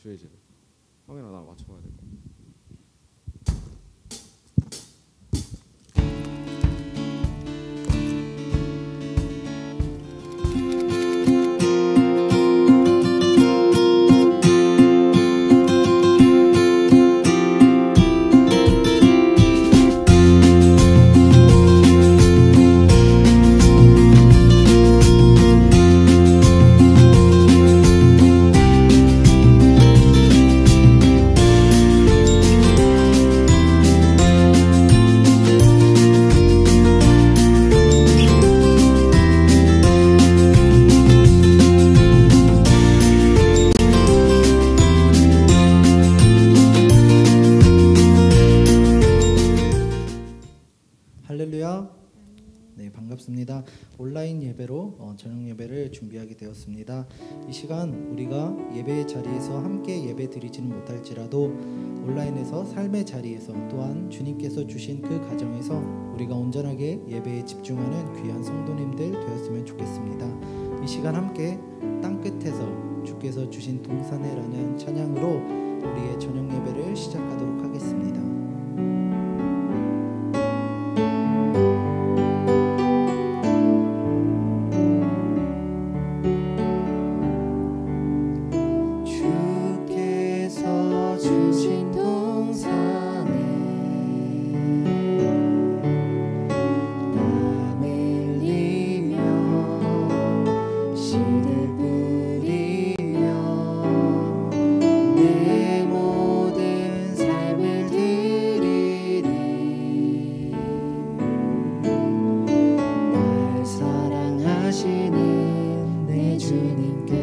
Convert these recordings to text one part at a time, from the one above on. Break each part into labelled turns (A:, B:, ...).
A: 주의지를 형이랑 나랑 맞춰봐야 돼.
B: 할렐루야. 네, 반갑습니다. 온라인 예배로 저녁 예배를 준비하게 되었습니다. 이 시간 우리가 예배의 자리에서 함께 예배 드리지는 못할지라도 온라인에서 삶의 자리에서 또한 주님께서 주신 그 가정에서 우리가 온전하게 예배에 집중하는 귀한 성도님들 되었으면 좋겠습니다. 이 시간 함께 땅끝에서 주께서 주신 동산에라는 찬양으로 우리의 저녁 예배를 시작하도록 하겠습니다.
C: 주께서 주신 동산에 땀 흘리며 씨를 뿌리며 내 모든 삶을 드리리. 날 사랑하시는 내 주님께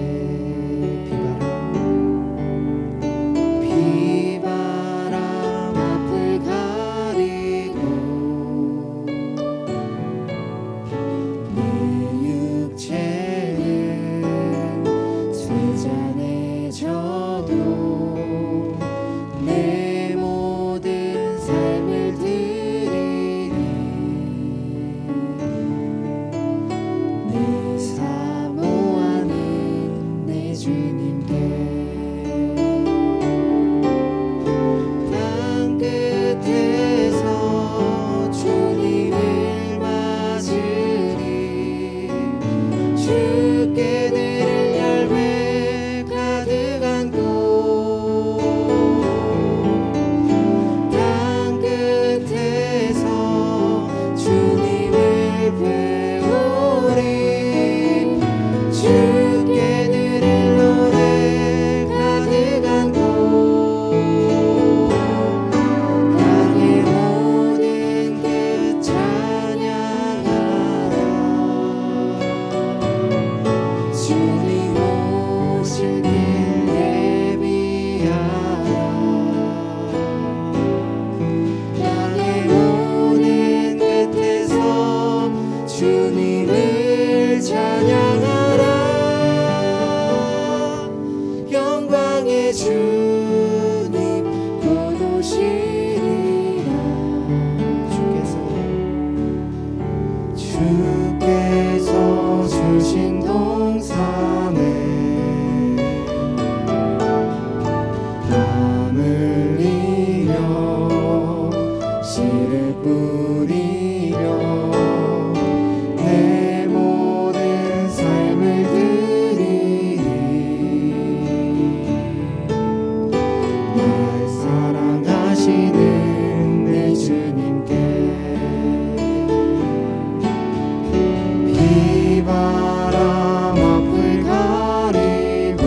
C: 비바람 앞을 가리고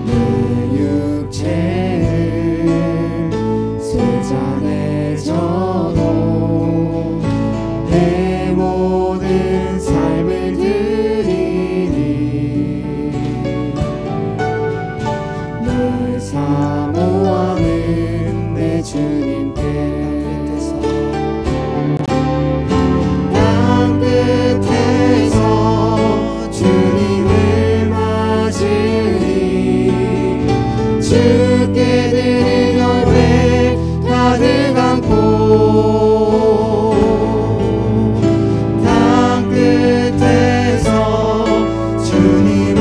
C: 내 육체를 세잔에 져도 내 모든 삶을 드리리. 날 사모하는 내 주님께 끝에서 주님을 맞으리. 주께 드릴 예배 가득 안고 땅 끝에서 주님을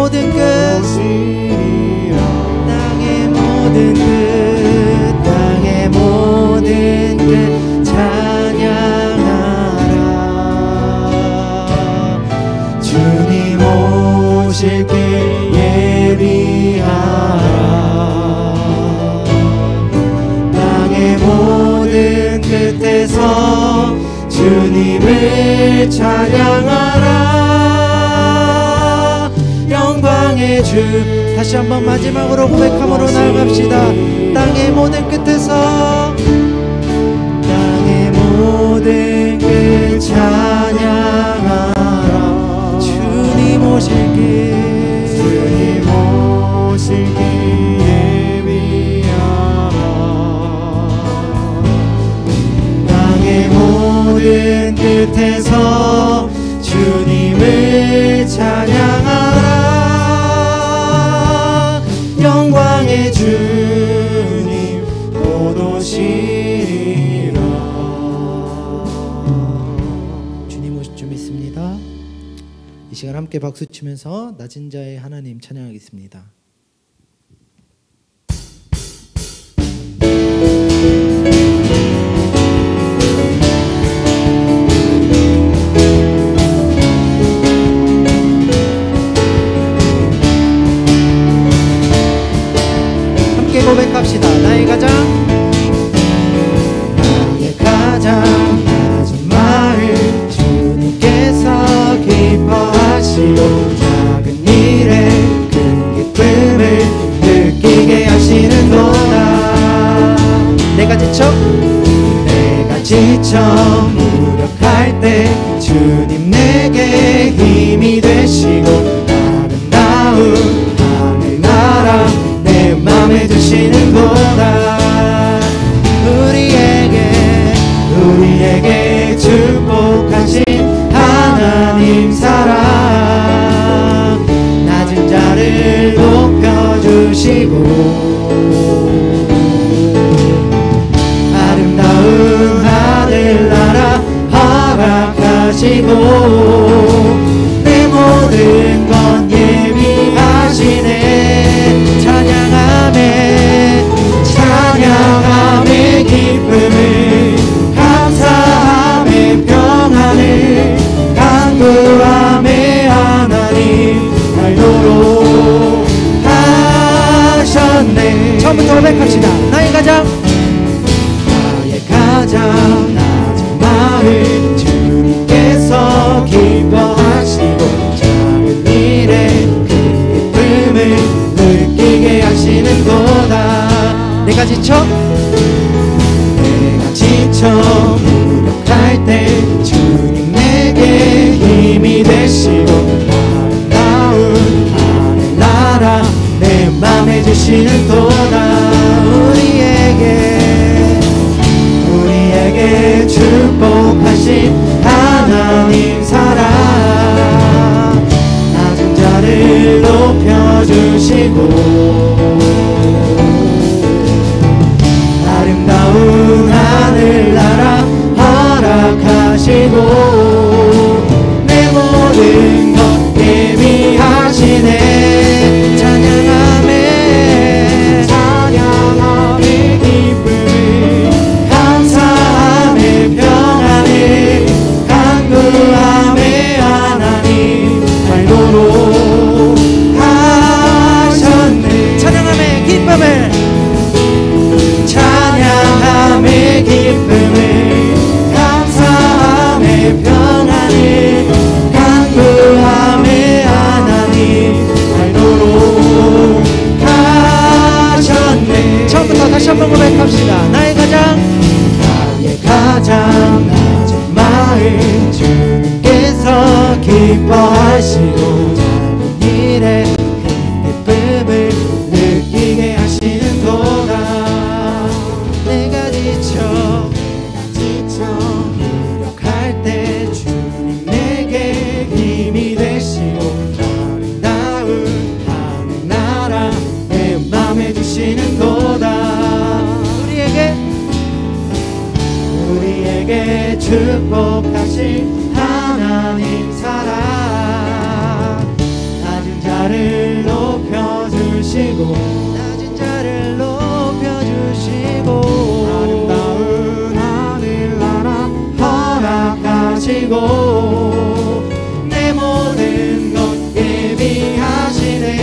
B: 모든 끝 땅의 모든 끝 땅의 모든 끝 찬양하라 주님 오실 길 예비하라 땅의 모든 끝에서 주님을 찬양하라 영광의 주 다시 한번 마지막으로 고백함으로 나아갑시다 땅의 모든 끝에서 땅의 모든 끝 찬양하라 주님 오실 길 주님 오실 길 예비하라 땅의 모든 끝에서 주님을 찬양하라 영광의 주님 곧 오시리라 주님 오실 줄 믿습니다. 이 시간 함께 박수 치면서 낮은 자의 하나님 찬양하겠습니다. 고백합시다. 나의 가장 낮은 마음 주님께서 기뻐하시고 작은 일에 큰 기쁨을 느끼게 하시는도다 내가 지쳐 무력할 때 주님 내게 힘이 되시고 아름다운 하늘나라 내 맘에 드시는도다 우리에게 축복하신 하나님 사랑 낮은 자를 높여주시고 아름다운 하늘나라 허락하시고 내 모든 것 예비하시네 찬양함의 기쁨을 감사함의 평안을 간구함의 하나님 알도록 하셨네 처음부터 고백합시다. 나의 가장 낮은 마음 주님께서 기뻐하시고 작은 일에 큰 기쁨을 느끼게 하시는도다 내가 지쳐 무력할 때 주님 내게 힘이 되시고 아름다운 하늘나라 내 맘에 주시는도다 우리에게 축복하신 하나님 사랑 낮은 자를 높여주시고 아름다운 하늘나라 허락하시고 내 모든 것 예비하시네 찬양함의 기쁨을 감사함의 평안을 간구함의 하나님 알도록 하셨네 찬양함의 기쁨을 감사함의 평안을 간구함의 하나님 알도록 하셨네 처음부터 다시 한번 고백합시다. 나의 가장 낮은 마음 주님께서 기뻐하시고 작은 일에 큰 기쁨을 느끼게 하시는도다 내가 지쳐 무력할 때 주님 내게 힘이 되시고 아름다운 하늘나라 내 맘에 주시는도다 우리에게 축복하신 하나님 사랑 낮은 자
C: 자를 높여주시고
B: 낮은 자를 높여주시고
C: 아름다운 하늘나라 허락하시고 내 모든 것 예비하시네.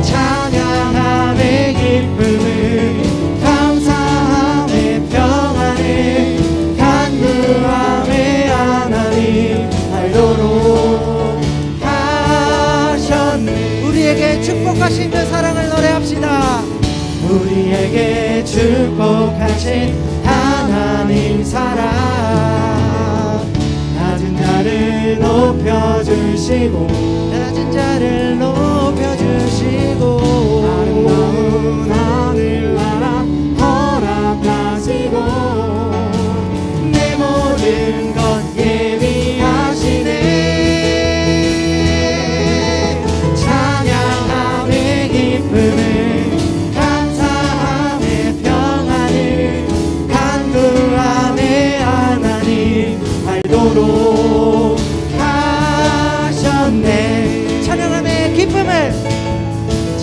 C: 찬양함의 기쁨을 감사함의 평안을 간구함의 하나님 알도록 하셨네.
B: 우리에게 축복하신 그 사랑을 노래합시다.
C: 우리에게 축복하신 하나님 사랑 낮은 자를 높여주시고
B: 낮은 자를 높여주시고
C: 아름다운 하늘나라 허락하시고 내 모든 것 예비하시네. 찬양함의 기쁨을 감사함의 평안을 간구함의 하나님 알도록 하셨네.
B: 찬양함의 기쁨을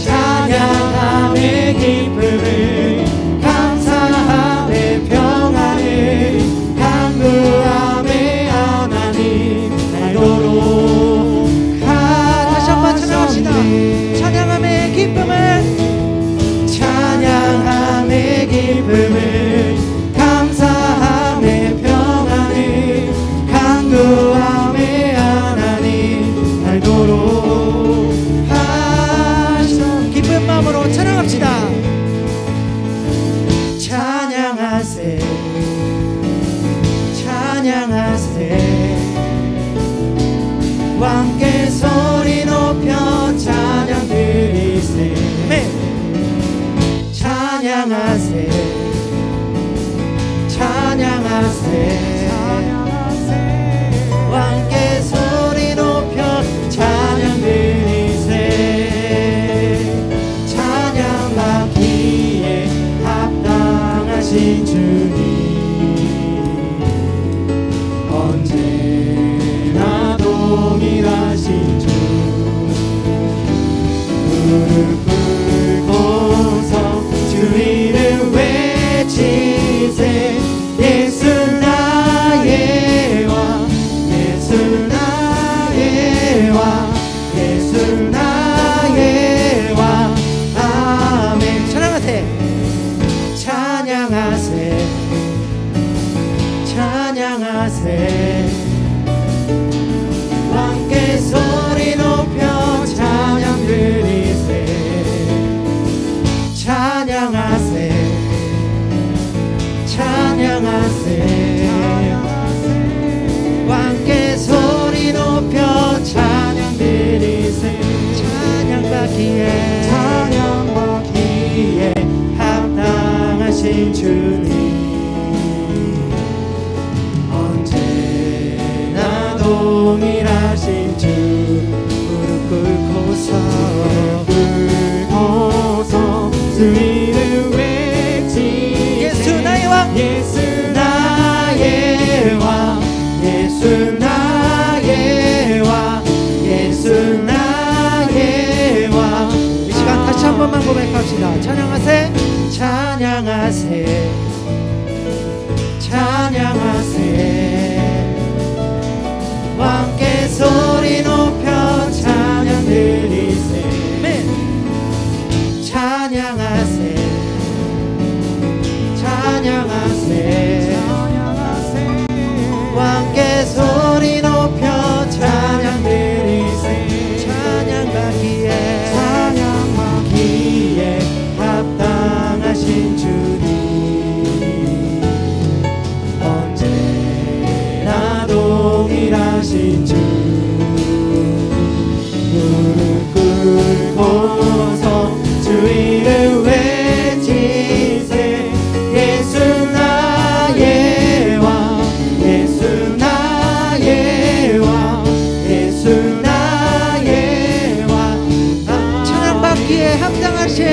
C: 찬양함의 기쁨을 감사함의 평안을 간구함의 하나님 알도록
B: 다시 한번 찬양합시다.
C: 하셨네.
B: 찬양함의 기쁨을
C: 찬양함의 기쁨을 감사함의 평안을 간구함의 하나님 알도록 하셨네.
B: 기쁜 마음으로 찬양합시다.
C: 찬양하세 찬양하세 왕께 소리 높여 찬양 드리세. 찬양하세 찬양하세 왕께 소리 높여 찬양 드리세. 찬양 받기에 합당하신 주님 언제나 동일하신 주 무릎 꿇고서 주 이름 외치세. 예수 나의 왕 예수 나의 왕 예수 나의 왕 아멘.
B: 찬양하세.
C: 찬양하세 찬양하세 왕께 소리 높여 찬양 드리세. 찬양하세 찬양하세 왕께 소리 높여 찬양 드리세.
B: 찬양받기에
C: 찬양받기에 합당하신 주님 언제나 동일하신 주 무릎 꿇고서 주 이름 외치.
B: 예수 나의 왕
C: 예수 나의 왕 예수 나의 왕 예수 나의 왕.
B: 이 시간 다시 한 번만 고백합시다. 찬양하세.
C: 찬양하세 찬양하세 왕께 소리 높여 찬양 드리세. 찬양하세 찬양하세 왕께 소리 높여 찬양 드리세.
B: 찬양받기에
C: 찬양받기에 합당하신 주님 언제나 동일하신 주 무릎 꿇고서 주 이름 외치세. 예수 나의 왕 예수 나의 왕 예수 나의 왕
B: 찬양받기에 합당하신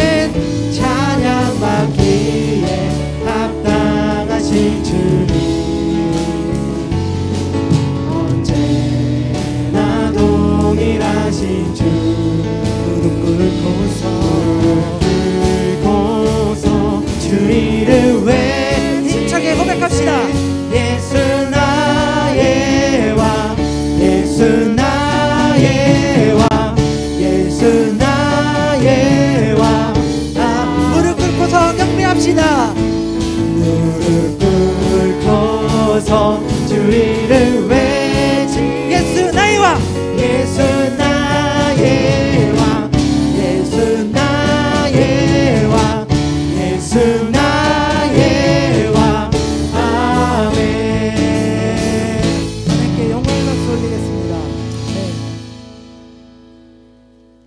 C: 찬양받기에 합당하신 주님 언제나 도 하신 주 무릎 꿇고서 주 이름 외치세
B: 힘차게 고백합시다.
C: 예수 나의 왕 예수 나의 왕 예수 나의 왕
B: 무릎 꿇고서 경배합시다.
C: 무릎 꿇고서 주 이름 외치
B: 예수 나의 왕
C: 예수 나의 왕 예수 나의 왕 예수 나의 왕 아멘.
B: 하나님께 영광의 박수 올리겠습니다. 네.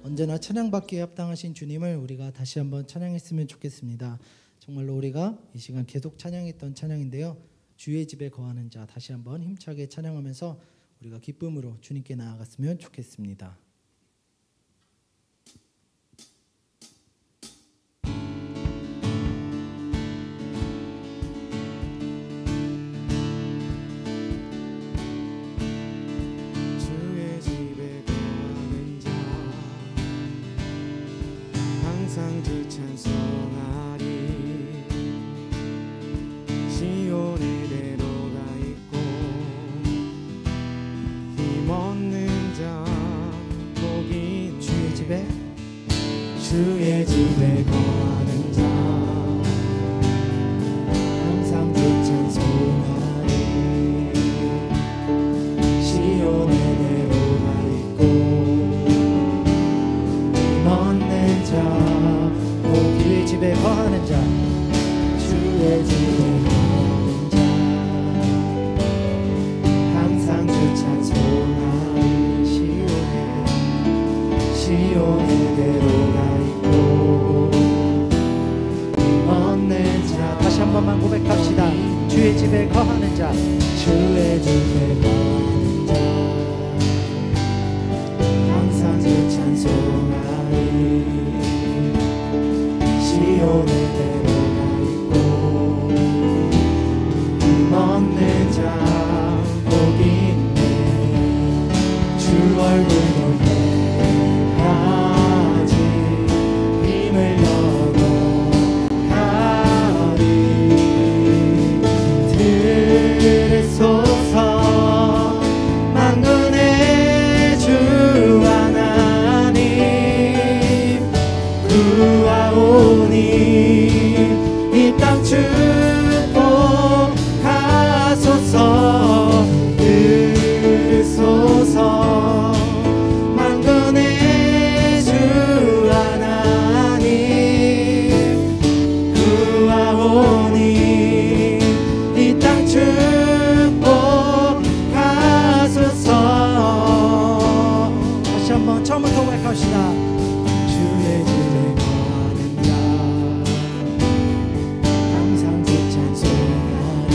B: 언제나 찬양받기에 합당하신 주님을 우리가 다시 한번 찬양했으면 좋겠습니다. 정말로 우리가 이 시간 계속 찬양했던 찬양인데요, 주의 집에 거하는 자, 다시 한번 힘차게 찬양하면서 우리가 기쁨으로 주님께 나아갔으면 좋겠습니다.
A: 주의 집에 거하는 자 항상 주 찬송하리. 시온의 대로가 있고 힘없는 자 복이 있네.
C: 주의 집에 거하는 자 항상 주 찬송하리. 시온의 대로가 있고 힘없는 자
B: 주의 집에 거하는 자
C: 주의 집에 거하는 자 항상 주 찬송하리. 시온의 대로가 있고 힘없는 자
B: 다시 한 번만 고백합시다. 주의 집에 거하는 자
C: 주의 집에 거하는 자 항상 주 찬송하리. 시온의 대로가 있고 힘없는 자 복이 있네. 주 얼굴 볼 때까지 힘을 얻어 가리. 들으소서 만군의 주 하나님 구하오니 이 땅 축복하소서. 들으소서 만군의 주 하나님 구하오니 이 땅 축복하소서.
B: 다시 한번 처음부터 고백합시다.
C: 주의 집에 거하는 자 항상 주 찬송하리.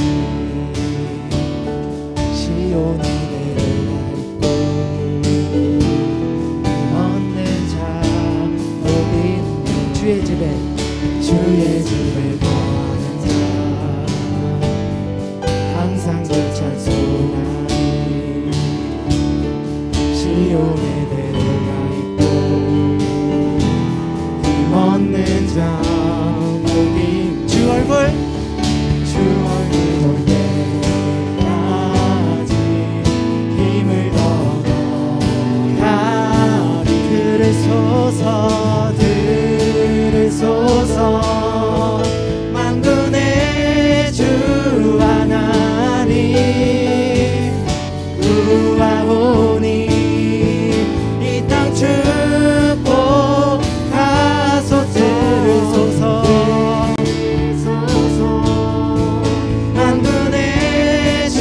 C: 시온의 대로가 있고 힘없는 자 복이 있네.
B: 주의 집에
C: 거하는 자 항상 주 찬송하리. 시온의 대로가 있고 힘없는 자 복이
B: 주 얼굴
C: 주 얼굴 볼 때까지 힘을 얻어 가리. 들으소서 만군의 주 하나님 구하오니 이 땅 축복하소서. 만군의 주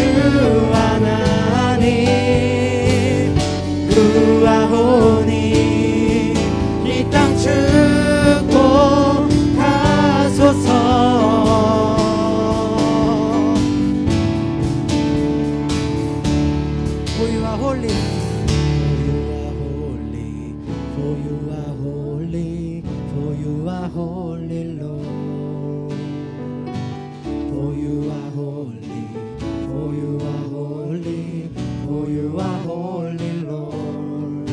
C: 하나님 구하오니 이 땅 축복하소서.
B: For you are holy.
C: For you are holy, for you are holy, Lord. For you are holy, for you are holy, for you are holy, Lord.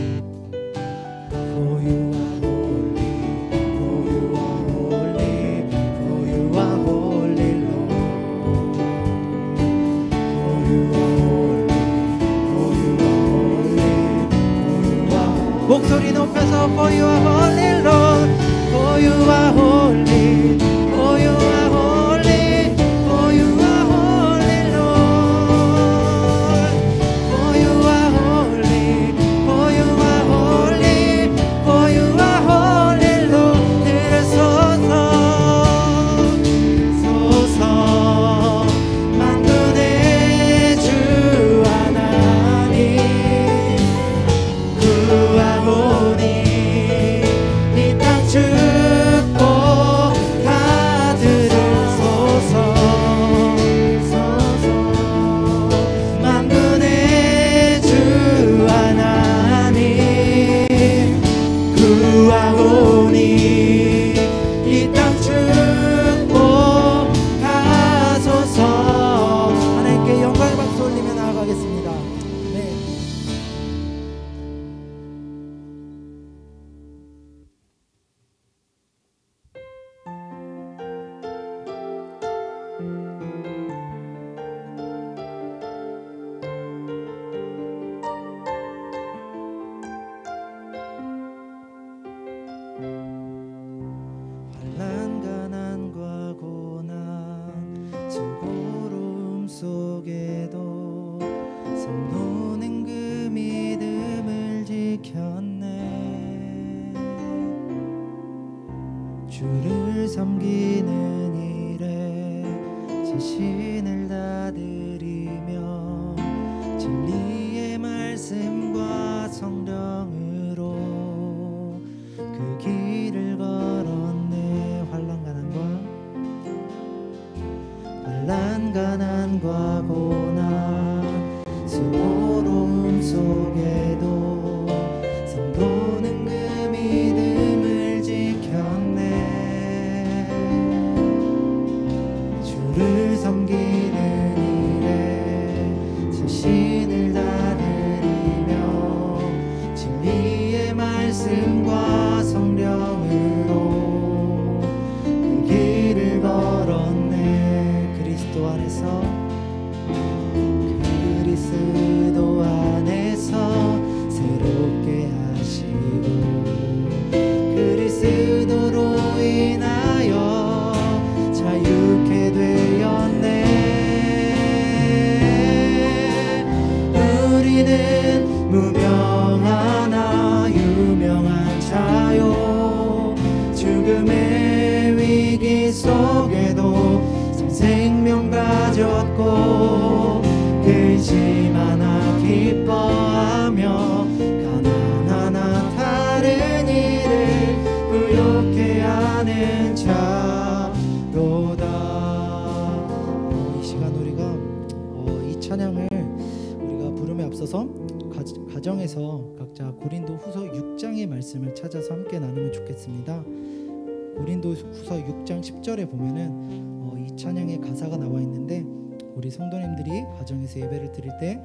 B: For you are holy, Lord. For you are holy. For you are holy. For you are holy, Lord. For you are holy. For you are holy. For you are holy, Lord. 들으소서 소서 만군의 주 하나님 구하오니 이 땅 축복하들으소서 만군의 주 하나님 구하오니 이 땅 축복하소서. 하나님께 영광의 박수 올리며 나아가겠습니다. 네. 환난 가난과 고난 수고로움 속에도 성도는 그 믿음을 지켰네. 주를 섬기는 일에 자신을 다드리며 진리의 말씀과 성령으로 그 길을 걸었네. 환난 가난과 고난 수고로움 속에도 성도는 그 믿음을 지켰네. 주를 섬기는 일에 자신을 다드리며 진리의 말씀과 성령으로 그 길을 걸었네. 그리스도 안에서 새롭게 하시고 그리스도로 인하여 자유케 되었네. 우리는 무명하나 유명한 자요. 죽음의 위기 속에도 생명 가졌고 근심 하나 기뻐하며 가난하나 다른 이를 부욕해 하는 자로다. 이 시간 우리가 이 찬양을 우리가 부름에 앞서서 가정에서 각자 고린도 후서 6장의 말씀을 찾아서 함께 나누면 좋겠습니다. 고린도 후서 6장 10절에 보면은 이 찬양의 가사가 나와 있는데, 우리 성도님들이 가정에서 예배를 드릴 때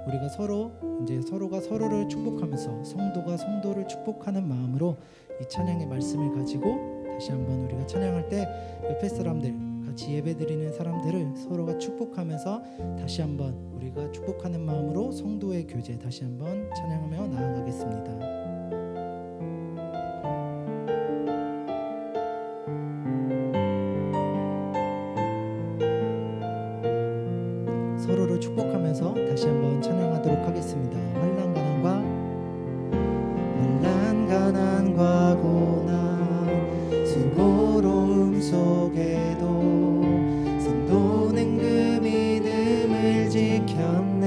B: 우리가 서로가 서로를 축복하면서 성도가 성도를 축복하는 마음으로 이 찬양의 말씀을 가지고 다시 한번 우리가 찬양할 때 옆에 사람들, 같이 예배 드리는 사람들을 서로가 축복하면서 다시 한번 우리가 축복하는 마음으로 성도의 교제 다시 한번 찬양하며 나아가겠습니다. 서로를 축복하면서 다시 한번 찬양하도록 하겠습니다. 환난 가난과 고난 수고로움 속에도 성도는 그 믿음을 지켰네.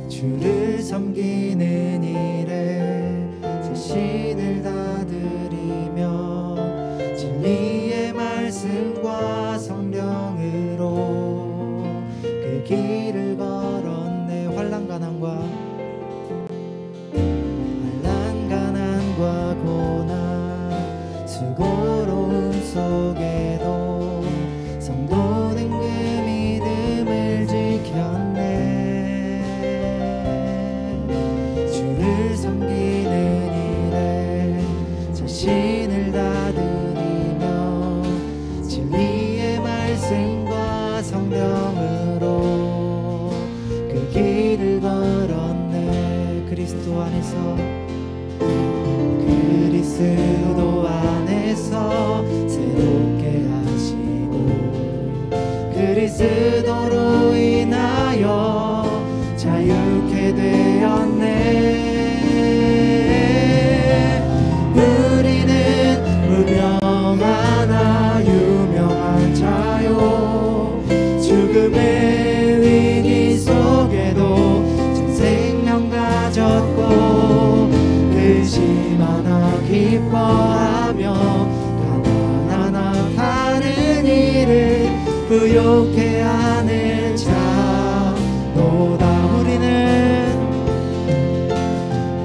B: 주를 섬기는 일에 자신을 다드리며 진리의 말씀과 성령으로 그 길을 걸었네. 환난 가난과 고난 수고로움 속에도 성도는 그 믿음을 지켰네. 주를 섬기는 일에 자신을 다드리며 진리의 말씀과 성령으로 그 길을 걸었네. 그리스도 안에
C: 안에서 그리스도 안에서 새롭게 하시고 그리스도로 인하여 자유케 되었네. 우리는 무명하나 유명한 자요 죽음의 위기 속에도 참 생명 가졌고 근심하나 기뻐하며 가난하나 다른 일을 부욕해 하는 자로다.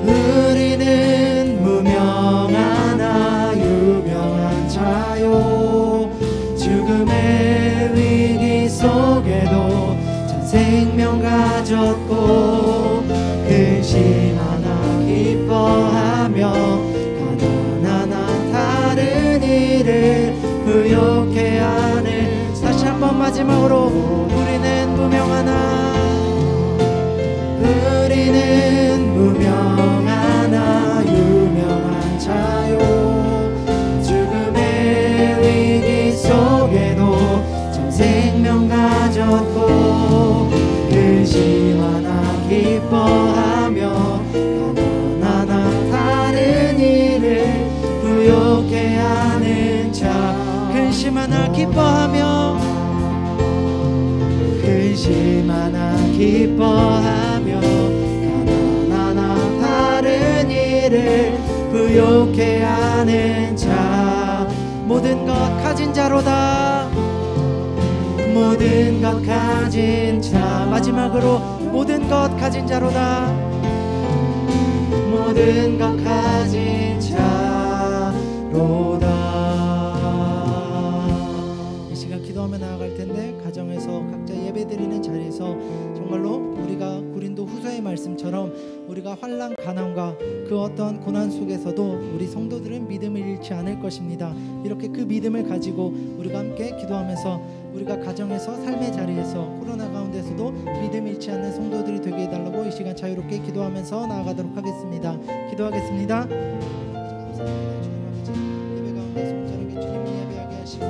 C: 우리는 무명하나 유명한 자요 죽음의 위기 속에도 참 생명 가졌고 근심하나 기뻐하며 가난하나 다른 일을 부욕해 하는. 다시 한번 마지막으로 우리는 무명하나 유명한 자요 죽음의 위기 속에도 참 생명 가졌고 근심하나 기뻐하며 가난하나 다른 일을 부욕해 하는 자. 근심하나 기뻐하며 가난하나 다른 일을 부욕해 하는 자. 모든 것 가진 자로다. 모든 것 가진 자. 마지막으로 모든 것 가진 자로다. 모든 것 가진 자로다. 이 시간 기도하며 나아갈 텐데 가정에서 각자 예배드리는 자리에서 정말로 우리가 고린도 후서의 말씀처럼 우리가 환난 가난과 그 어떤 고난 속에서도 우리 성도들은 믿음을 잃지 않을 것입니다. 이렇게 그 믿음을 가지고 우리가 함께 기도하면서 우리가 가정에서 삶의 자리에서 코로나 가운데서도 믿음 잃지 않는 성도들이 되게 해달라고 이 시간 자유롭게 기도하면서 나아가도록 하겠습니다. 기도하겠습니다. 예배 가운데서 온전하게 주님을 예배하게 하시고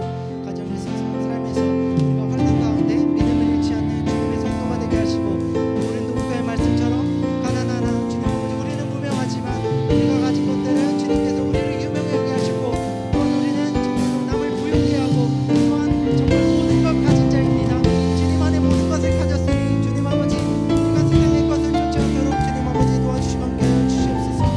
C: 가정에서 삶에서 우리가 환난 가운데 믿음을 잃지 않는 주님의 성도가 되게 하시고 고린도 후서의 말씀처럼 가난하나 주님 아버지 우리는 무명하지만 우리가 가진 것들은 주님께서 우리를 유명하게 하시고 또한 우리는 남을 부유케 하고 또한 정말 모든 것 가진 자입니다. 주님 안에 모든 것을 가졌으니 주님 아버지 우리가 세상의 것을 쫓지 않도록 주님 아버지 도와주시고 함께하여 주시옵소서.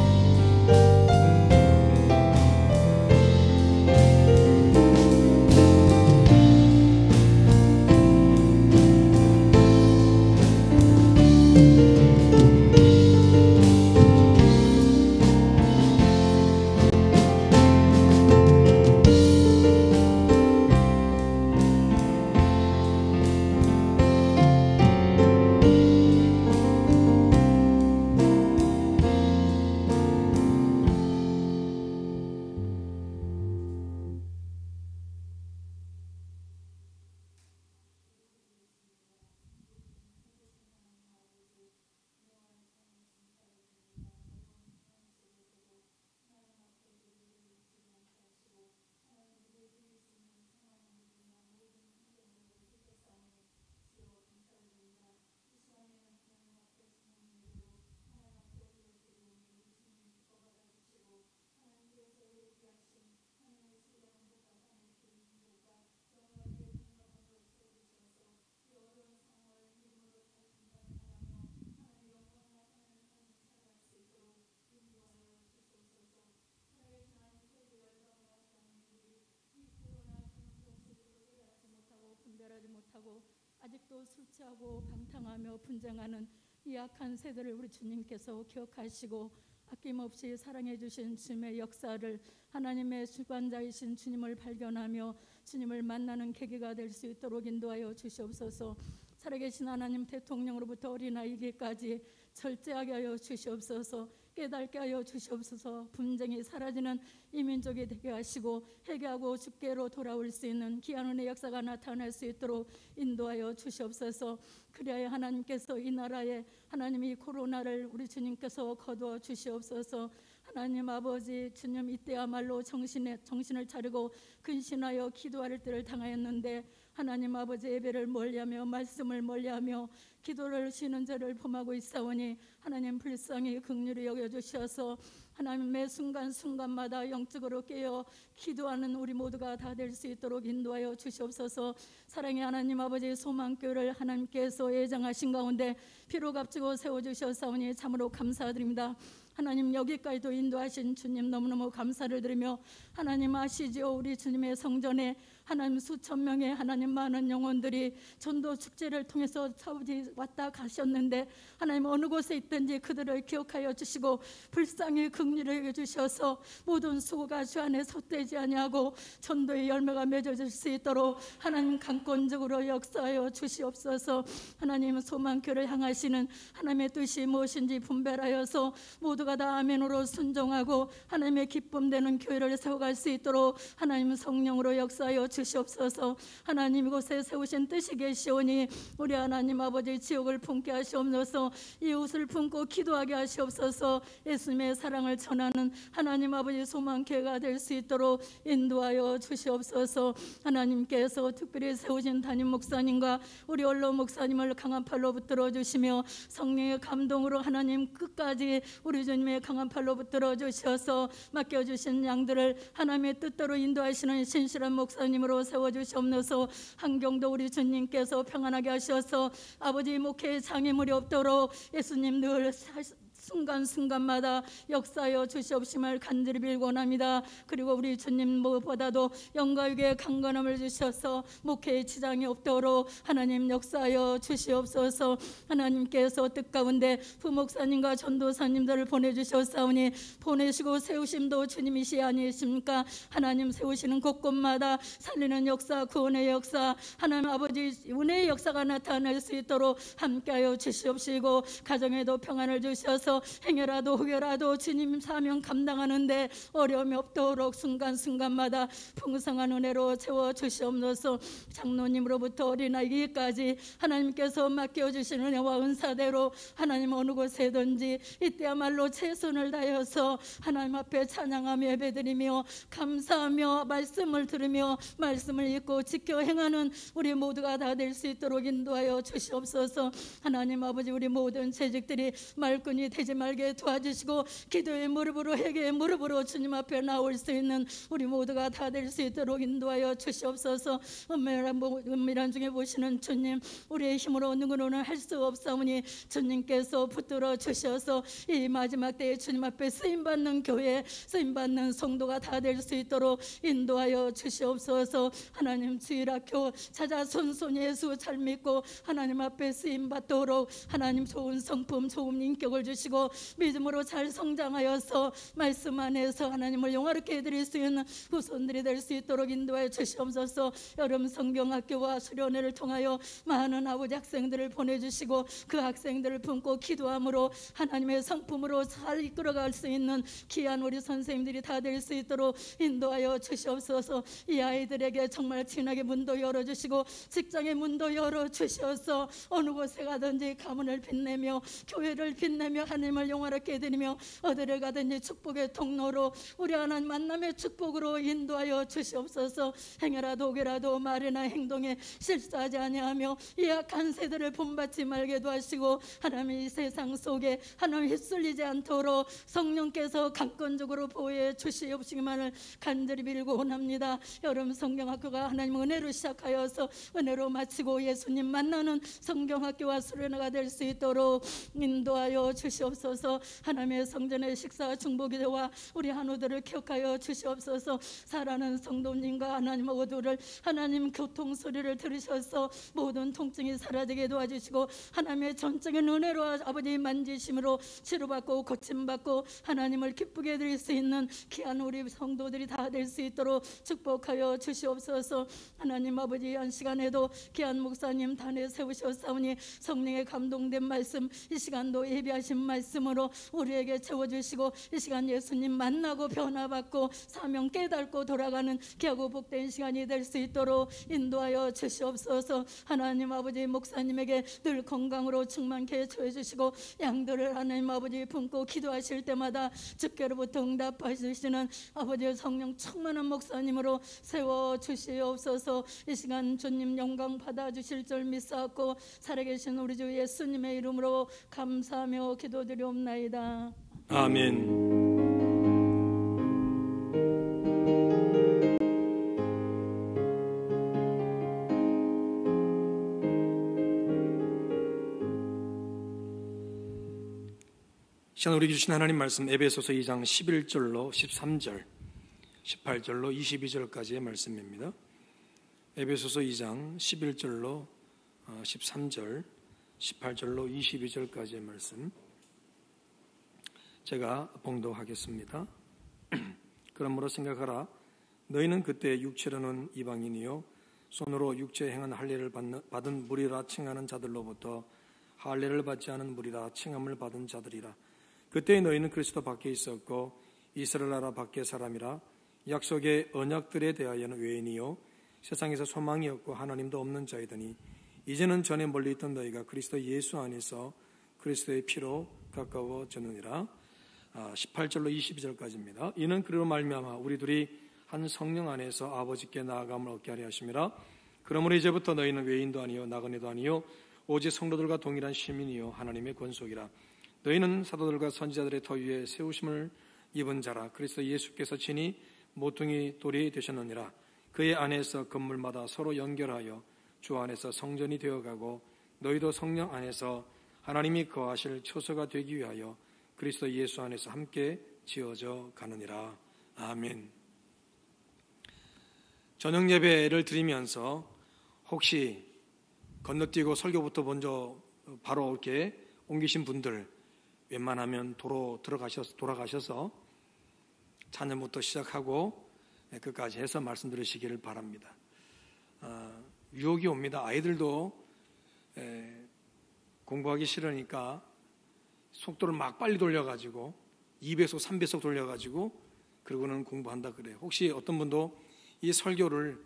D: 분별하지 못하고 아직도 술 취하고 방탕하며 분쟁하는 이 악한 세대를 우리 주님께서 기억하시고 아낌없이 사랑해 주신 주님의 역사를 하나님의 주관자이신 주님을 발견하며 주님을 만나는 계기가 될 수 있도록 인도하여 주시옵소서. 살아계신 하나님 대통령으로부터 어린아이에게까지 절제하게 하여 주시옵소서. 깨닫게 하여 주시옵소서. 분쟁이 사라지는 이민족이 되게 하시고 회개하고 주께로 돌아올 수 있는 귀한 은혜의 역사가 나타날 수 있도록 인도하여 주시옵소서. 그리하여 하나님께서 이 나라에 하나님이 코로나를 우리 주님께서 거두어 주시옵소서. 하나님 아버지, 주님 이때야말로 정신을 차리고 근신하여 기도할 때를 당하였는데 하나님 아버지, 예배를 멀리하며 말씀을 멀리하며 기도를 쉬는 자를 범하고 있사오니 하나님 불쌍히 긍휼히 여겨주셔서 하나님의 순간순간마다 영적으로 깨어 기도하는 우리 모두가 다 될 수 있도록 인도하여 주시옵소서. 사랑의 하나님 아버지, 소망교회를 하나님께서 예정하신 가운데 피로 값지고 세워주셨사오니 참으로 감사드립니다. 하나님, 여기까지도 인도하신 주님 너무너무 감사를 드리며 하나님 아시지요, 우리 주님의 성전에 하나님 수천 명의 하나님 많은 영혼들이 전도 축제를 통해서 왔다 가셨는데 하나님 어느 곳에 있든지 그들을 기억하여 주시고 불쌍히 긍휼히 해주셔서 모든 수고가 주 안에 헛되지 아니하고 전도의 열매가 맺어질 수 있도록 하나님 강권적으로 역사하여 주시옵소서. 하나님, 소망교를 향하시는 하나님의 뜻이 무엇인지 분별하여서 모두가 다 아멘으로 순종하고 하나님의 기쁨 되는 교회를 세워갈 수 있도록 하나님 성령으로 역사하여 주시옵소서. 하나님, 이곳에 세우신 뜻이 계시오니 우리 하나님 아버지, 지옥을 품게 하시옵소서. 이웃을 품고 기도하게 하시옵소서. 예수님의 사랑을 전하는 하나님 아버지 소망교회가 될 수 있도록 인도하여 주시옵소서. 하나님께서 특별히 세우신 담임 목사님과 우리 원로 목사님을 강한 팔로 붙들어 주시며 성령의 감동으로 하나님 끝까지 우리 주님의 강한 팔로 붙들어 주셔서 맡겨주신 양들을 하나님의 뜻대로 인도하시는 신실한 목사님으로 세워주시옵소서. 한경도 우리 주님께서 평안하게 하셔서 아버지 목회에 장애물이 없도록 예수님 늘 순간순간마다 역사하여 주시옵심을 간절히 빌고 원합니다. 그리고 우리 주님 무엇보다도 영광의 강건함을 주셔서 목회에 지장이 없도록 하나님 역사하여 주시옵소서. 하나님께서 뜻 가운데 부목사님과 전도사님들을 보내주셨사오니 보내시고 세우심도 주님이시 아니십니까? 하나님 세우시는 곳곳마다 살리는 역사, 구원의 역사, 하나님 아버지 은혜의 역사가 나타날 수 있도록 함께하여 주시옵시고 가정에도 평안을 주셔서 행여라도 혹여라도 주님 사명 감당하는데 어려움이 없도록 순간순간마다 풍성한 은혜로 채워주시옵소서. 장로님으로부터 어린아이까지 하나님께서 맡겨주신 은혜와 은사대로 하나님 어느 곳에든지 이때야말로 최선을 다해서 하나님 앞에 찬양하며 예배드리며 감사하며 말씀을 들으며 말씀을 읽고 지켜 행하는 우리 모두가 다 될 수 있도록 인도하여 주시옵소서. 하나님 아버지, 우리 모든 재직들이 말꾼이 되지 말게 도와주시고 기도의 무릎으로 회개의 무릎으로 주님 앞에 나올 수 있는 우리 모두가 다 될 수 있도록 인도하여 주시옵소서. 은밀한 중에 보시는 주님, 우리의 힘으로 누구로는 할 수 없사오니 주님께서 붙들어 주셔서 이 마지막 때에 주님 앞에 쓰임받는 교회, 쓰임받는 성도가 다 될 수 있도록 인도하여 주시옵소서. 하나님, 주일학교 찾아 손손 예수 잘 믿고 하나님 앞에 쓰임받도록 하나님 좋은 성품, 좋은 인격을 주시고 믿음으로 잘 성장하여서 말씀 안에서 하나님을 영화롭게 해드릴 수 있는 후손들이 될 수 있도록 인도하여 주시옵소서. 여름 성경학교와 수련회를 통하여 많은 아버지 학생들을 보내주시고 그 학생들을 품고 기도함으로 하나님의 성품으로 잘 이끌어갈 수 있는 귀한 우리 선생님들이 다 될 수 있도록 인도하여 주시옵소서. 이 아이들에게 정말 진하게 문도 열어주시고 직장의 문도 열어주셔서 어느 곳에 가든지 가문을 빛내며 교회를 빛내며 하나님을 영화롭게 해드리며 어디를 가든지 축복의 통로로 우리 하나님 만남의 축복으로 인도하여 주시옵소서. 행여라도 오게라도 말이나 행동에 실수하지 아니하며 이 악한 세대를 본받지 말게도 하시고 하나님 이 세상 속에 하나님 휩쓸리지 않도록 성령께서 강권적으로 보호해 주시옵시기만을 간절히 빌고 원합니다. 여름 성경학교가 하나님 은혜로 시작하여서 은혜로 마치고 예수님 만나는 성경학교와 수련회가 될 수 있도록 인도하여 주시옵소서. 하나님의 성전의 식사 중보기도와 우리 한우들을 기억하여 주시옵소서. 사랑하는 성도님과 하나님 모두를 하나님 교통 소리를 들으셔서 모든 통증이 사라지게 도와주시고 하나님의 전적인 은혜로 아버지 만지심으로 치료받고 고침받고 하나님을 기쁘게 해드릴 수 있는 귀한 우리 성도들이 다 될 수 있도록 축복하여 주시옵소서. 하나님 아버지, 한 시간에도 귀한 목사님 단에 세우셨사오니 성령의 감동된 말씀, 이 시간도 예비하신 말씀 말씀으로 우리에게 채워주시고 이 시간 예수님 만나고 변화받고 사명 깨닫고 돌아가는 귀하고 복된 시간이 될 수 있도록 인도하여 주시옵소서. 하나님 아버지, 목사님에게 늘 건강으로 충만케 해주시고 양들을 하나님 아버지 품고 기도하실 때마다 주께로부터 응답해 주시는 아버지의 성령 충만한 목사님으로 세워주시옵소서. 이 시간 주님 영광 받아주실 줄 믿사옵고 살아계신 우리 주 예수님의 이름으로 감사하며 기도드리옵나이다.
E: 아멘. 시간 우리 주신 하나님 말씀 에베소서 2장 11절로 13절 18절로 22절까지의 말씀입니다. 에베소서 2장 11절로 13절 18절로 22절까지의 말씀 제가 봉독하겠습니다. 그러므로 생각하라. 너희는 그때 육체로는 이방인이요 손으로 육체에 행한 할례를 받은 무리라 칭하는 자들로부터 할례를 받지 않은 무리라 칭함을 받은 자들이라. 그때 너희는 그리스도 밖에 있었고 이스라엘 나라 밖의 사람이라. 약속의 언약들에 대하여는 외인이요 세상에서 소망이 없고 하나님도 없는 자이더니 이제는 전에 멀리 있던 너희가 그리스도 예수 안에서 그리스도의 피로 가까워졌느니라. 18절로 22절까지입니다. 이는 그로 말미암아 우리 둘이 한 성령 안에서 아버지께 나아감을 얻게 하려 하심이라. 그러므로 이제부터 너희는 외인도 아니요 나그네도 아니요 오직 성도들과 동일한 시민이요 하나님의 권속이라. 너희는 사도들과 선지자들의 터 위에 세우심을 입은 자라. 그리스도 예수께서 친히 모퉁이 돌이 되셨느니라. 그의 안에서 건물마다 서로 연결하여 주 안에서 성전이 되어가고 너희도 성령 안에서 하나님이 거하실 처소가 되기 위하여 그리스도 예수 안에서 함께 지어져 가느니라. 아멘. 저녁 예배를 드리면서 혹시 건너뛰고 설교부터 먼저 바로 이렇게 옮기신 분들 웬만하면 도로 돌아가셔서 찬양부터 시작하고 끝까지 해서 말씀 들으시기를 바랍니다. 유혹이 옵니다. 아이들도 공부하기 싫으니까 속도를 막 빨리 돌려가지고 2배속, 3배속 돌려가지고 그러고는 공부한다 그래요. 혹시 어떤 분도 이 설교를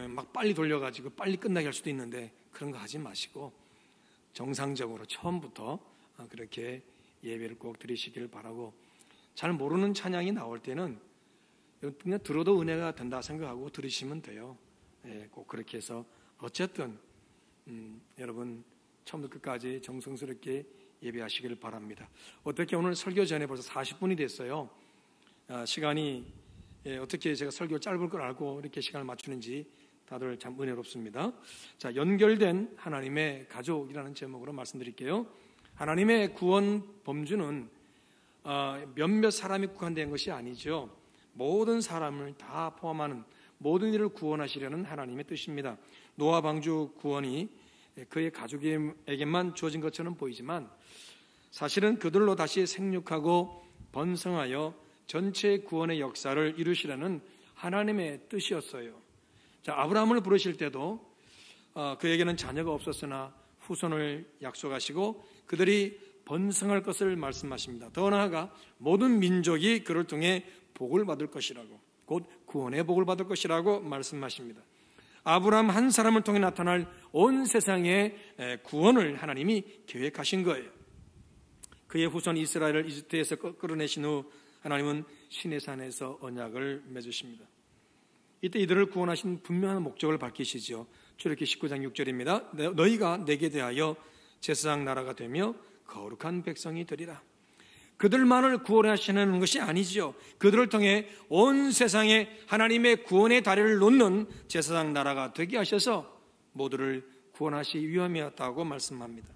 E: 막 빨리 돌려가지고 빨리 끝나게 할 수도 있는데 그런 거 하지 마시고 정상적으로 처음부터 그렇게 예배를 꼭 드리시길 바라고, 잘 모르는 찬양이 나올 때는 그냥 들어도 은혜가 된다 생각하고 들으시면 돼요. 꼭 그렇게 해서 어쨌든 여러분 처음부터 끝까지 정성스럽게 예배하시길 바랍니다. 어떻게 오늘 설교 전에 벌써 40분이 됐어요. 시간이 어떻게 제가 설교 짧을 걸 알고 이렇게 시간을 맞추는지 다들 참 은혜롭습니다. 자, 연결된 하나님의 가족이라는 제목으로 말씀드릴게요. 하나님의 구원 범주는 몇몇 사람이 국한된 것이 아니죠. 모든 사람을 다 포함하는 모든 일을 구원하시려는 하나님의 뜻입니다. 노아 방주 구원이 그의 가족에게만 주어진 것처럼 보이지만 사실은 그들로 다시 생육하고 번성하여 전체 구원의 역사를 이루시려는 하나님의 뜻이었어요. 자, 아브라함을 부르실 때도 그에게는 자녀가 없었으나 후손을 약속하시고 그들이 번성할 것을 말씀하십니다. 더 나아가 모든 민족이 그를 통해 복을 받을 것이라고, 곧 구원의 복을 받을 것이라고 말씀하십니다. 아브라함 한 사람을 통해 나타날 온 세상의 구원을 하나님이 계획하신 거예요. 그의 후손 이스라엘을 이집트에서 끌어내신 후 하나님은 시내산에서 언약을 맺으십니다. 이때 이들을 구원하신 분명한 목적을 밝히시죠. 출애굽기 19장 6절입니다. 너희가 내게 대하여 제사장 나라가 되며 거룩한 백성이 되리라. 그들만을 구원하시는 것이 아니죠. 그들을 통해 온 세상에 하나님의 구원의 다리를 놓는 제사장 나라가 되게 하셔서 모두를 구원하시 위함이었다고 말씀합니다.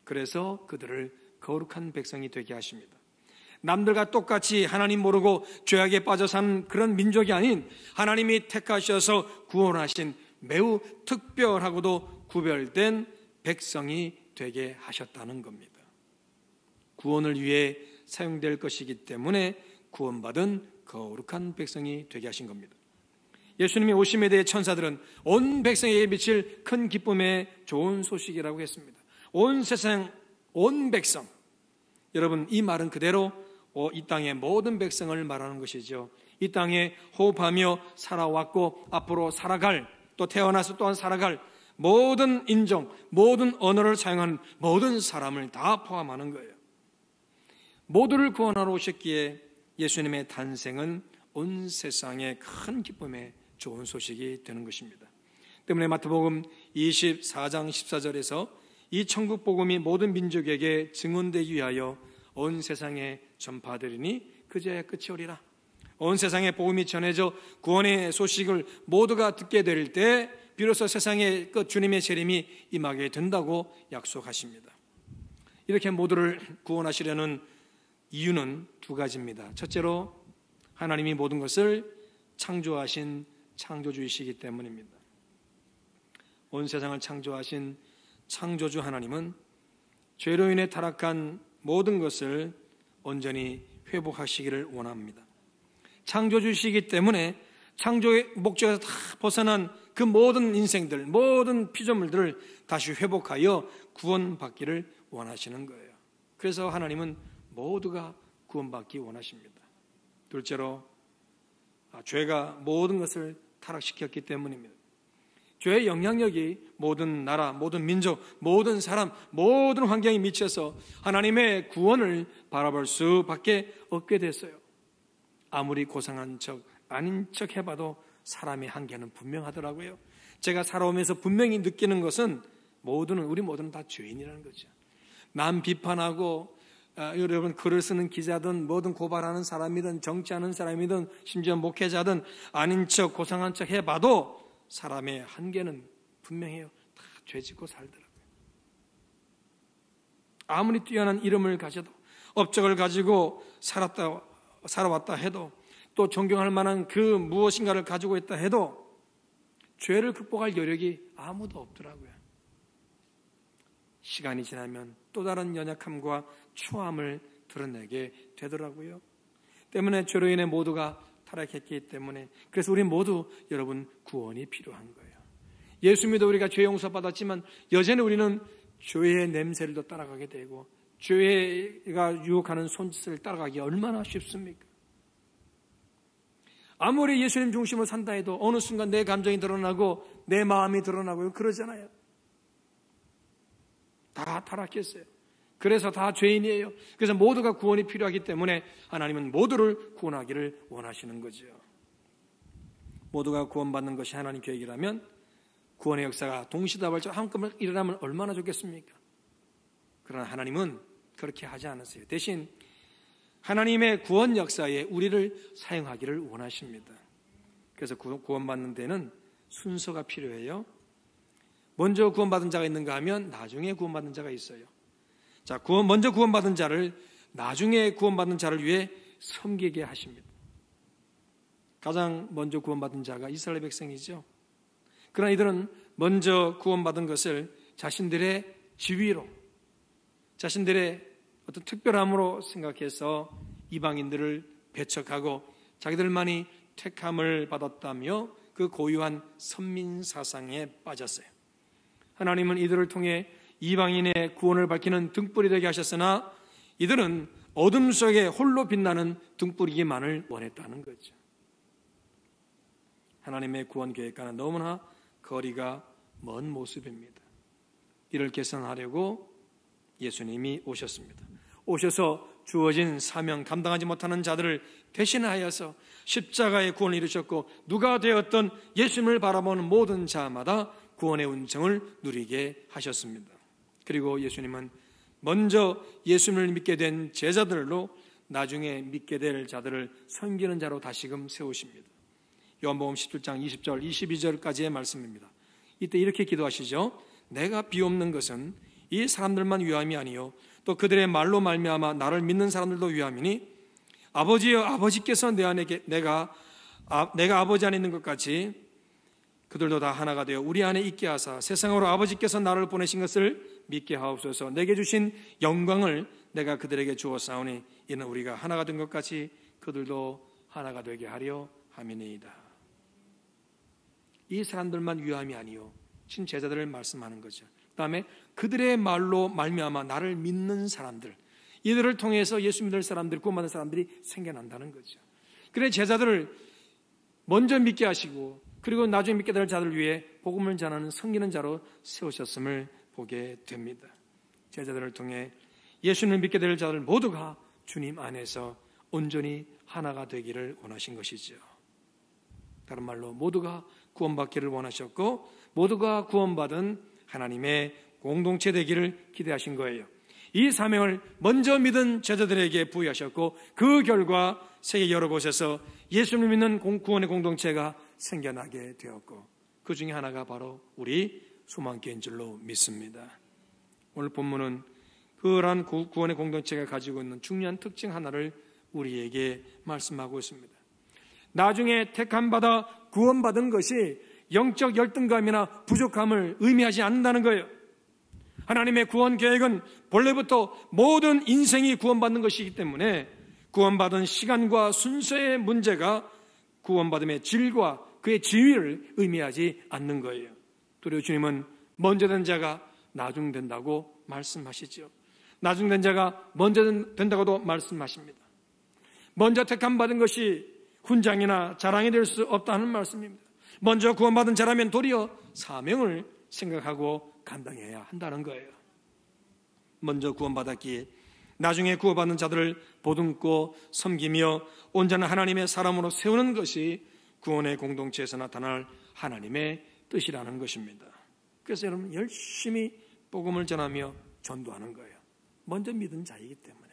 E: 그래서 그들을 거룩한 백성이 되게 하십니다. 남들과 똑같이 하나님 모르고 죄악에 빠져 사는 그런 민족이 아닌 하나님이 택하셔서 구원하신 매우 특별하고도 구별된 백성이 되게 하셨다는 겁니다. 구원을 위해 사용될 것이기 때문에 구원받은 거룩한 백성이 되게 하신 겁니다. 예수님의 오심에 대해 천사들은 온 백성에게 미칠 큰 기쁨의 좋은 소식이라고 했습니다. 온 세상, 온 백성, 여러분, 이 말은 그대로 이 땅의 모든 백성을 말하는 것이죠. 이 땅에 호흡하며 살아왔고 앞으로 살아갈, 또 태어나서 또한 살아갈 모든 인종, 모든 언어를 사용하는 모든 사람을 다 포함하는 거예요. 모두를 구원하러 오셨기에 예수님의 탄생은 온 세상의 큰 기쁨의 좋은 소식이 되는 것입니다. 때문에 마태복음 24장 14절에서 이 천국 복음이 모든 민족에게 증언되기 위하여 온 세상에 전파되리니 그제야 끝이 오리라. 온 세상에 복음이 전해져 구원의 소식을 모두가 듣게 될 때 비로소 세상의 끝 주님의 재림이 임하게 된다고 약속하십니다. 이렇게 모두를 구원하시려는 이유는 두 가지입니다. 첫째로 하나님이 모든 것을 창조하신 창조주이시기 때문입니다. 온 세상을 창조하신 창조주 하나님은 죄로 인해 타락한 모든 것을 온전히 회복하시기를 원합니다. 창조주이시기 때문에 창조의 목적에서 다 벗어난 그 모든 인생들, 모든 피조물들을 다시 회복하여 구원받기를 원하시는 거예요. 그래서 하나님은 모두가 구원받기 원하십니다. 둘째로 죄가 모든 것을 타락시켰기 때문입니다. 죄의 영향력이 모든 나라, 모든 민족, 모든 사람, 모든 환경에 미쳐서 하나님의 구원을 바라볼 수밖에 없게 됐어요. 아무리 고상한 척, 아닌 척 해봐도 사람의 한계는 분명하더라고요. 제가 살아오면서 분명히 느끼는 것은 우리 모두는 다 죄인이라는 거죠. 남 비판하고 여러분 글을 쓰는 기자든 뭐든 고발하는 사람이든 정치하는 사람이든 심지어 목회자든 아닌 척 고상한 척 해봐도 사람의 한계는 분명해요. 다 죄짓고 살더라고요. 아무리 뛰어난 이름을 가져도 업적을 가지고 살아왔다 해도 또 존경할 만한 그 무엇인가를 가지고 있다 해도 죄를 극복할 여력이 아무도 없더라고요. 시간이 지나면 또 다른 연약함과 추함을 드러내게 되더라고요. 때문에 죄로 인해 모두가 타락했기 때문에 그래서 우리 모두 여러분 구원이 필요한 거예요. 예수 믿어 우리가 죄 용서 받았지만 여전히 우리는 죄의 냄새를 더 따라가게 되고 죄가 유혹하는 손짓을 따라가기 얼마나 쉽습니까? 아무리 예수님 중심으로 산다 해도 어느 순간 내 감정이 드러나고 내 마음이 드러나고 그러잖아요. 다 타락했어요. 그래서 다 죄인이에요. 그래서 모두가 구원이 필요하기 때문에 하나님은 모두를 구원하기를 원하시는 거죠. 모두가 구원받는 것이 하나님 계획이라면 구원의 역사가 동시다발적으로 한꺼번에 일어나면 얼마나 좋겠습니까? 그러나 하나님은 그렇게 하지 않으세요. 대신 하나님의 구원 역사에 우리를 사용하기를 원하십니다. 그래서 구원받는 데는 순서가 필요해요. 먼저 구원받은 자가 있는가 하면 나중에 구원받는 자가 있어요. 자, 먼저 구원받은 자를 나중에 구원받는 자를 위해 섬기게 하십니다. 가장 먼저 구원받은 자가 이스라엘 백성이죠. 그러나 이들은 먼저 구원받은 것을 자신들의 지위로, 자신들의 어떤 특별함으로 생각해서 이방인들을 배척하고 자기들만이 택함을 받았다며 그 고유한 선민 사상에 빠졌어요. 하나님은 이들을 통해 이방인의 구원을 밝히는 등불이 되게 하셨으나 이들은 어둠 속에 홀로 빛나는 등불이기만을 원했다는 거죠. 하나님의 구원 계획과는 너무나 거리가 먼 모습입니다. 이를 개선하려고 예수님이 오셨습니다. 오셔서 주어진 사명 감당하지 못하는 자들을 대신하여서 십자가의 구원을 이루셨고 누가 되었던 예수님을 바라보는 모든 자마다 구원의 운정을 누리게 하셨습니다. 그리고 예수님은 먼저 예수님을 믿게 된 제자들로 나중에 믿게 될 자들을 섬기는 자로 다시금 세우십니다. 요한복음 17장 20절 22절까지의 말씀입니다. 이때 이렇게 기도하시죠. 내가 비옵는 것은 이 사람들만 위함이 아니요 또 그들의 말로 말미암아 나를 믿는 사람들도 위함이니 아버지여 아버지께서 내 안에 내가 아버지 안에 있는 것 같이 그들도 다 하나가 되어 우리 안에 있게 하사 세상으로 아버지께서 나를 보내신 것을 믿게 하옵소서. 내게 주신 영광을 내가 그들에게 주었사오니 이는 우리가 하나가 된 것 같이 그들도 하나가 되게 하려 함이니이다. 이 사람들만 위함이 아니요 친제자들을 말씀하는 거죠. 그 다음에 그들의 말로 말미암아 나를 믿는 사람들, 이들을 통해서 예수 믿을 사람들, 구원받은 사람들이 생겨난다는 거죠. 그래 제자들을 먼저 믿게 하시고 그리고 나중에 믿게 될 자들을 위해 복음을 전하는 섬기는 자로 세우셨음을 보게 됩니다. 제자들을 통해 예수님을 믿게 될 자들 모두가 주님 안에서 온전히 하나가 되기를 원하신 것이죠. 다른 말로 모두가 구원받기를 원하셨고 모두가 구원받은 하나님의 공동체 되기를 기대하신 거예요. 이 사명을 먼저 믿은 제자들에게 부여하셨고 그 결과 세계 여러 곳에서 예수님을 믿는 구원의 공동체가 생겨나게 되었고 그 중에 하나가 바로 우리 소망교회인 줄로 믿습니다. 오늘 본문은 그러한 구원의 공동체가 가지고 있는 중요한 특징 하나를 우리에게 말씀하고 있습니다. 나중에 택함받아 구원받은 것이 영적 열등감이나 부족함을 의미하지 않는다는 거예요. 하나님의 구원 계획은 본래부터 모든 인생이 구원받는 것이기 때문에 구원받은 시간과 순서의 문제가 구원받음의 질과 그의 지위를 의미하지 않는 거예요. 도리어 주님은 먼저 된 자가 나중 된다고 말씀하시죠. 나중 된 자가 먼저 된다고도 말씀하십니다. 먼저 택함받은 것이 훈장이나 자랑이 될 수 없다는 말씀입니다. 먼저 구원받은 자라면 도리어 사명을 생각하고 감당해야 한다는 거예요. 먼저 구원받았기에 나중에 구원받는 자들을 보듬고 섬기며 온전한 하나님의 사람으로 세우는 것이 구원의 공동체에서 나타날 하나님의 뜻이라는 것입니다. 그래서 여러분 열심히 복음을 전하며 전도하는 거예요. 먼저 믿은 자이기 때문에.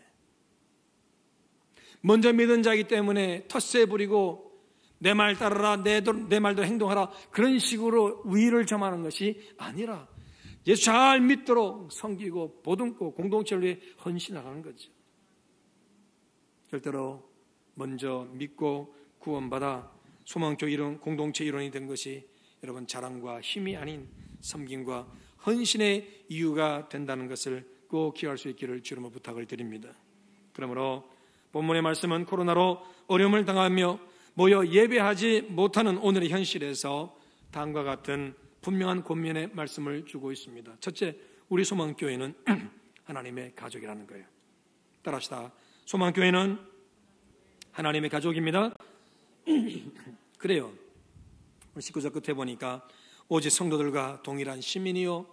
E: 먼저 믿은 자이기 때문에 텃세 부리고 내 말 따르라, 내 말도 행동하라 그런 식으로 위를 점하는 것이 아니라 예수 잘 믿도록 섬기고 보듬고 공동체를 위해 헌신하라는 거죠. 절대로 먼저 믿고 구원받아 소망교 이론, 공동체 일원이 된 것이 여러분 자랑과 힘이 아닌 섬김과 헌신의 이유가 된다는 것을 꼭 기억할 수 있기를 주로 부탁을 드립니다. 그러므로 본문의 말씀은 코로나로 어려움을 당하며 모여 예배하지 못하는 오늘의 현실에서 다음과 같은 분명한 권면의 말씀을 주고 있습니다. 첫째, 우리 소망교회는 하나님의 가족이라는 거예요. 따라합시다. 소망교회는 하나님의 가족입니다. 그래요. 19절 끝에 보니까 오직 성도들과 동일한 시민이요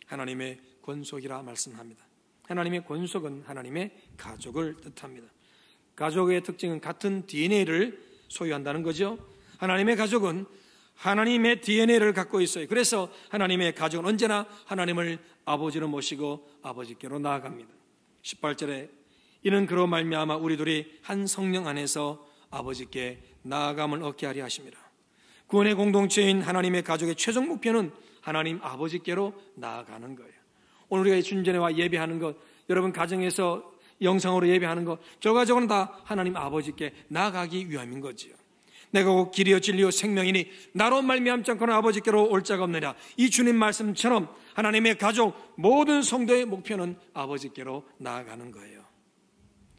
E: 하나님의 권속이라 말씀합니다. 하나님의 권속은 하나님의 가족을 뜻합니다. 가족의 특징은 같은 DNA를 소유한다는 거죠. 하나님의 가족은 하나님의 DNA를 갖고 있어요. 그래서 하나님의 가족은 언제나 하나님을 아버지로 모시고 아버지께로 나아갑니다. 18절에 이는 그로 말미암아 우리들이 한 성령 안에서 아버지께 나아감을 얻게 하려 하심이라. 구원의 공동체인 하나님의 가족의 최종 목표는 하나님 아버지께로 나아가는 거예요. 오늘 우리가 순전회와 예배하는 것, 여러분 가정에서 영상으로 예배하는 것, 결과적으로는 다 하나님 아버지께 나아가기 위함인 거지요. 내가 곧 길이요 진리요 생명이니 나로 말미암지 않고는 아버지께로 올 자가 없느냐. 이 주님 말씀처럼 하나님의 가족 모든 성도의 목표는 아버지께로 나아가는 거예요.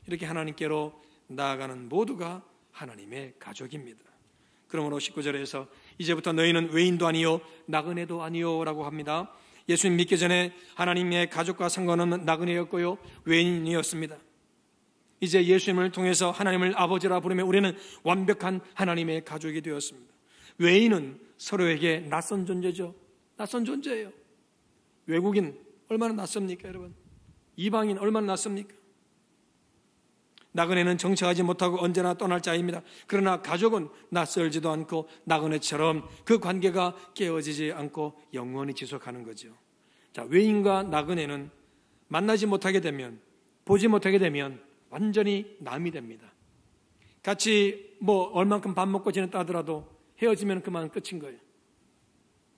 E: 이렇게 하나님께로 나아가는 모두가 하나님의 가족입니다. 그러므로 19절에서 이제부터 너희는 외인도 아니요 나그네도 아니요 라고 합니다. 예수님 믿기 전에 하나님의 가족과 상관없는 나그네였고요 외인이었습니다. 이제 예수님을 통해서 하나님을 아버지라 부르며 우리는 완벽한 하나님의 가족이 되었습니다. 외인은 서로에게 낯선 존재죠. 낯선 존재예요. 외국인 얼마나 낯섭니까 여러분? 이방인 얼마나 낯섭니까? 나그네는 정착하지 못하고 언제나 떠날 자입니다. 그러나 가족은 낯설지도 않고 나그네처럼 그 관계가 깨어지지 않고 영원히 지속하는 거죠. 자, 외인과 나그네는 만나지 못하게 되면, 보지 못하게 되면 완전히 남이 됩니다. 같이 얼만큼 밥 먹고 지냈다 하더라도 헤어지면 그만 끝인 거예요.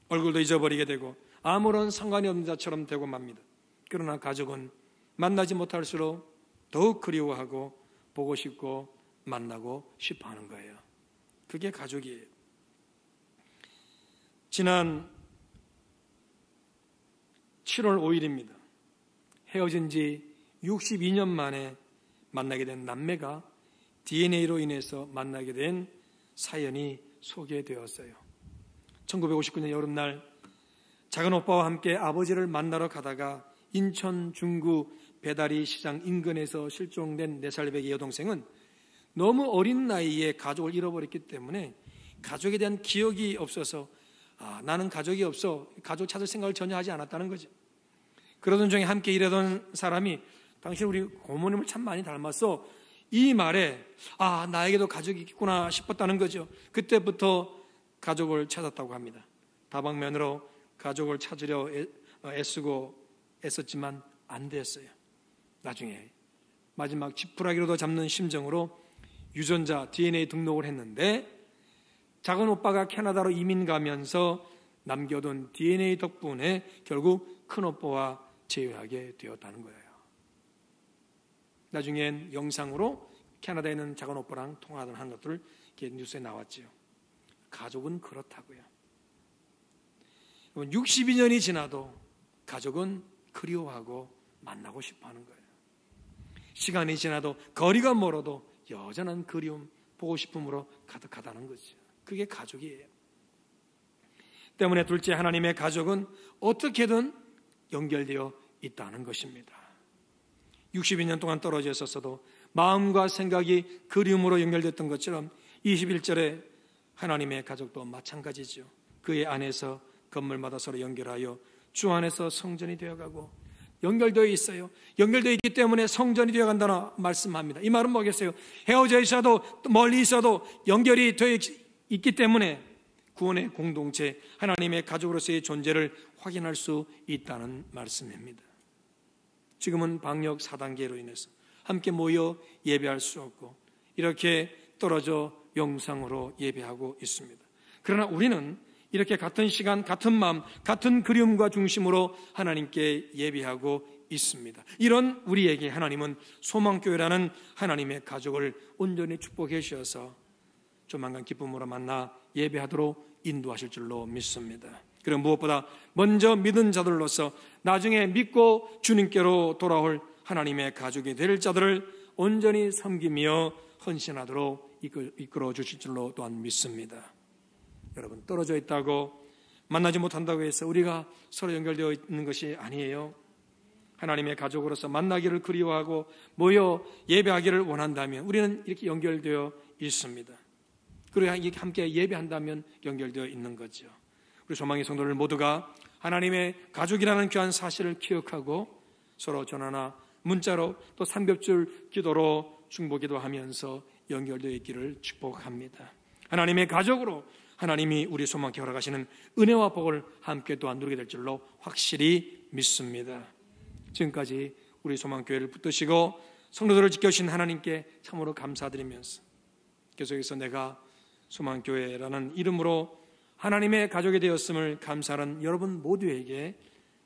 E: 얼굴도 잊어버리게 되고 아무런 상관이 없는 자처럼 되고 맙니다. 그러나 가족은 만나지 못할수록 더욱 그리워하고 보고 싶고 만나고 싶어 하는 거예요. 그게 가족이에요. 지난 7월 5일입니다. 헤어진 지 62년 만에 만나게 된 남매가 DNA로 인해서 만나게 된 사연이 소개되었어요. 1959년 여름날 작은 오빠와 함께 아버지를 만나러 가다가 인천 중구 배다리 시장 인근에서 실종된 4살배기 여동생은 너무 어린 나이에 가족을 잃어버렸기 때문에 가족에 대한 기억이 없어서 나는 가족이 없어 가족 찾을 생각을 전혀 하지 않았다는 거죠. 그러던 중에 함께 일하던 사람이 당신 우리 고모님을 참 많이 닮았어, 이 말에 나에게도 가족이 있구나 싶었다는 거죠. 그때부터 가족을 찾았다고 합니다. 다방면으로 가족을 찾으려 애썼지만 안 됐어요. 나중에 마지막 지푸라기로도 잡는 심정으로 유전자 DNA 등록을 했는데 작은 오빠가 캐나다로 이민 가면서 남겨둔 DNA 덕분에 결국 큰 오빠와 재회하게 되었다는 거예요. 나중엔 영상으로 캐나다에 있는 작은 오빠랑 통화하는 것들 뉴스에 나왔지요. 가족은 그렇다고요. 62년이 지나도 가족은 그리워하고 만나고 싶어하는 거예요. 시간이 지나도 거리가 멀어도 여전한 그리움, 보고 싶음으로 가득하다는 거죠. 그게 가족이에요. 때문에 둘째, 하나님의 가족은 어떻게든 연결되어 있다는 것입니다. 62년 동안 떨어져 있었어도 마음과 생각이 그리움으로 연결됐던 것처럼 21절에 하나님의 가족도 마찬가지죠. 그의 안에서 건물마다 서로 연결하여 주 안에서 성전이 되어가고 연결되어 있어요. 연결되어 있기 때문에 성전이 되어간다는 말씀합니다. 이 말은 뭐겠어요? 헤어져 있어도 멀리 있어도 연결이 되어 있기 때문에 구원의 공동체, 하나님의 가족으로서의 존재를 확인할 수 있다는 말씀입니다. 지금은 방역 4단계로 인해서 함께 모여 예배할 수 없고 이렇게 떨어져 영상으로 예배하고 있습니다. 그러나 우리는 이렇게 같은 시간, 같은 마음, 같은 그리움과 중심으로 하나님께 예배하고 있습니다. 이런 우리에게 하나님은 소망교회라는 하나님의 가족을 온전히 축복해 주셔서 조만간 기쁨으로 만나 예배하도록 인도하실 줄로 믿습니다. 그리고 무엇보다 먼저 믿은 자들로서 나중에 믿고 주님께로 돌아올 하나님의 가족이 될 자들을 온전히 섬기며 헌신하도록 이끌어 주실 줄로 또한 믿습니다. 여러분, 떨어져 있다고 만나지 못한다고 해서 우리가 서로 연결되어 있는 것이 아니에요. 하나님의 가족으로서 만나기를 그리워하고 모여 예배하기를 원한다면 우리는 이렇게 연결되어 있습니다. 그리고 함께 예배한다면 연결되어 있는 거죠. 우리 소망의 성도들 모두가 하나님의 가족이라는 귀한 사실을 기억하고 서로 전화나 문자로 또 삼겹줄 기도로 중보기도 하면서 연결되어 있기를 축복합니다. 하나님의 가족으로 하나님이 우리 소망케 허락하시는 은혜와 복을 함께 또한 누리게 될 줄로 확실히 믿습니다. 지금까지 우리 소망교회를 붙드시고 성도들을 지켜주신 하나님께 참으로 감사드리면서 계속해서 내가 소망교회라는 이름으로 하나님의 가족이 되었음을 감사하는 여러분 모두에게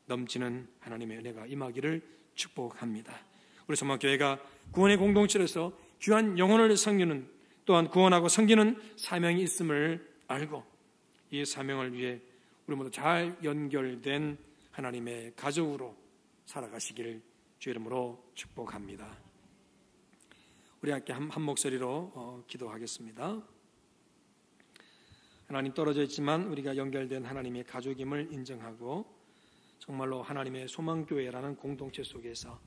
E: 넘치는 하나님의 은혜가 임하기를 축복합니다. 우리 소망교회가 구원의 공동체로서 귀한 영혼을 섬기는, 또한 구원하고 섬기는 사명이 있음을 알고 이 사명을 위해 우리 모두 잘 연결된 하나님의 가족으로 살아가시기를 주 이름으로 축복합니다. 우리 함께 한 목소리로 기도하겠습니다. 하나님, 떨어져 있지만 우리가 연결된 하나님의 가족임을 인정하고 정말로 하나님의 소망교회라는 공동체 속에서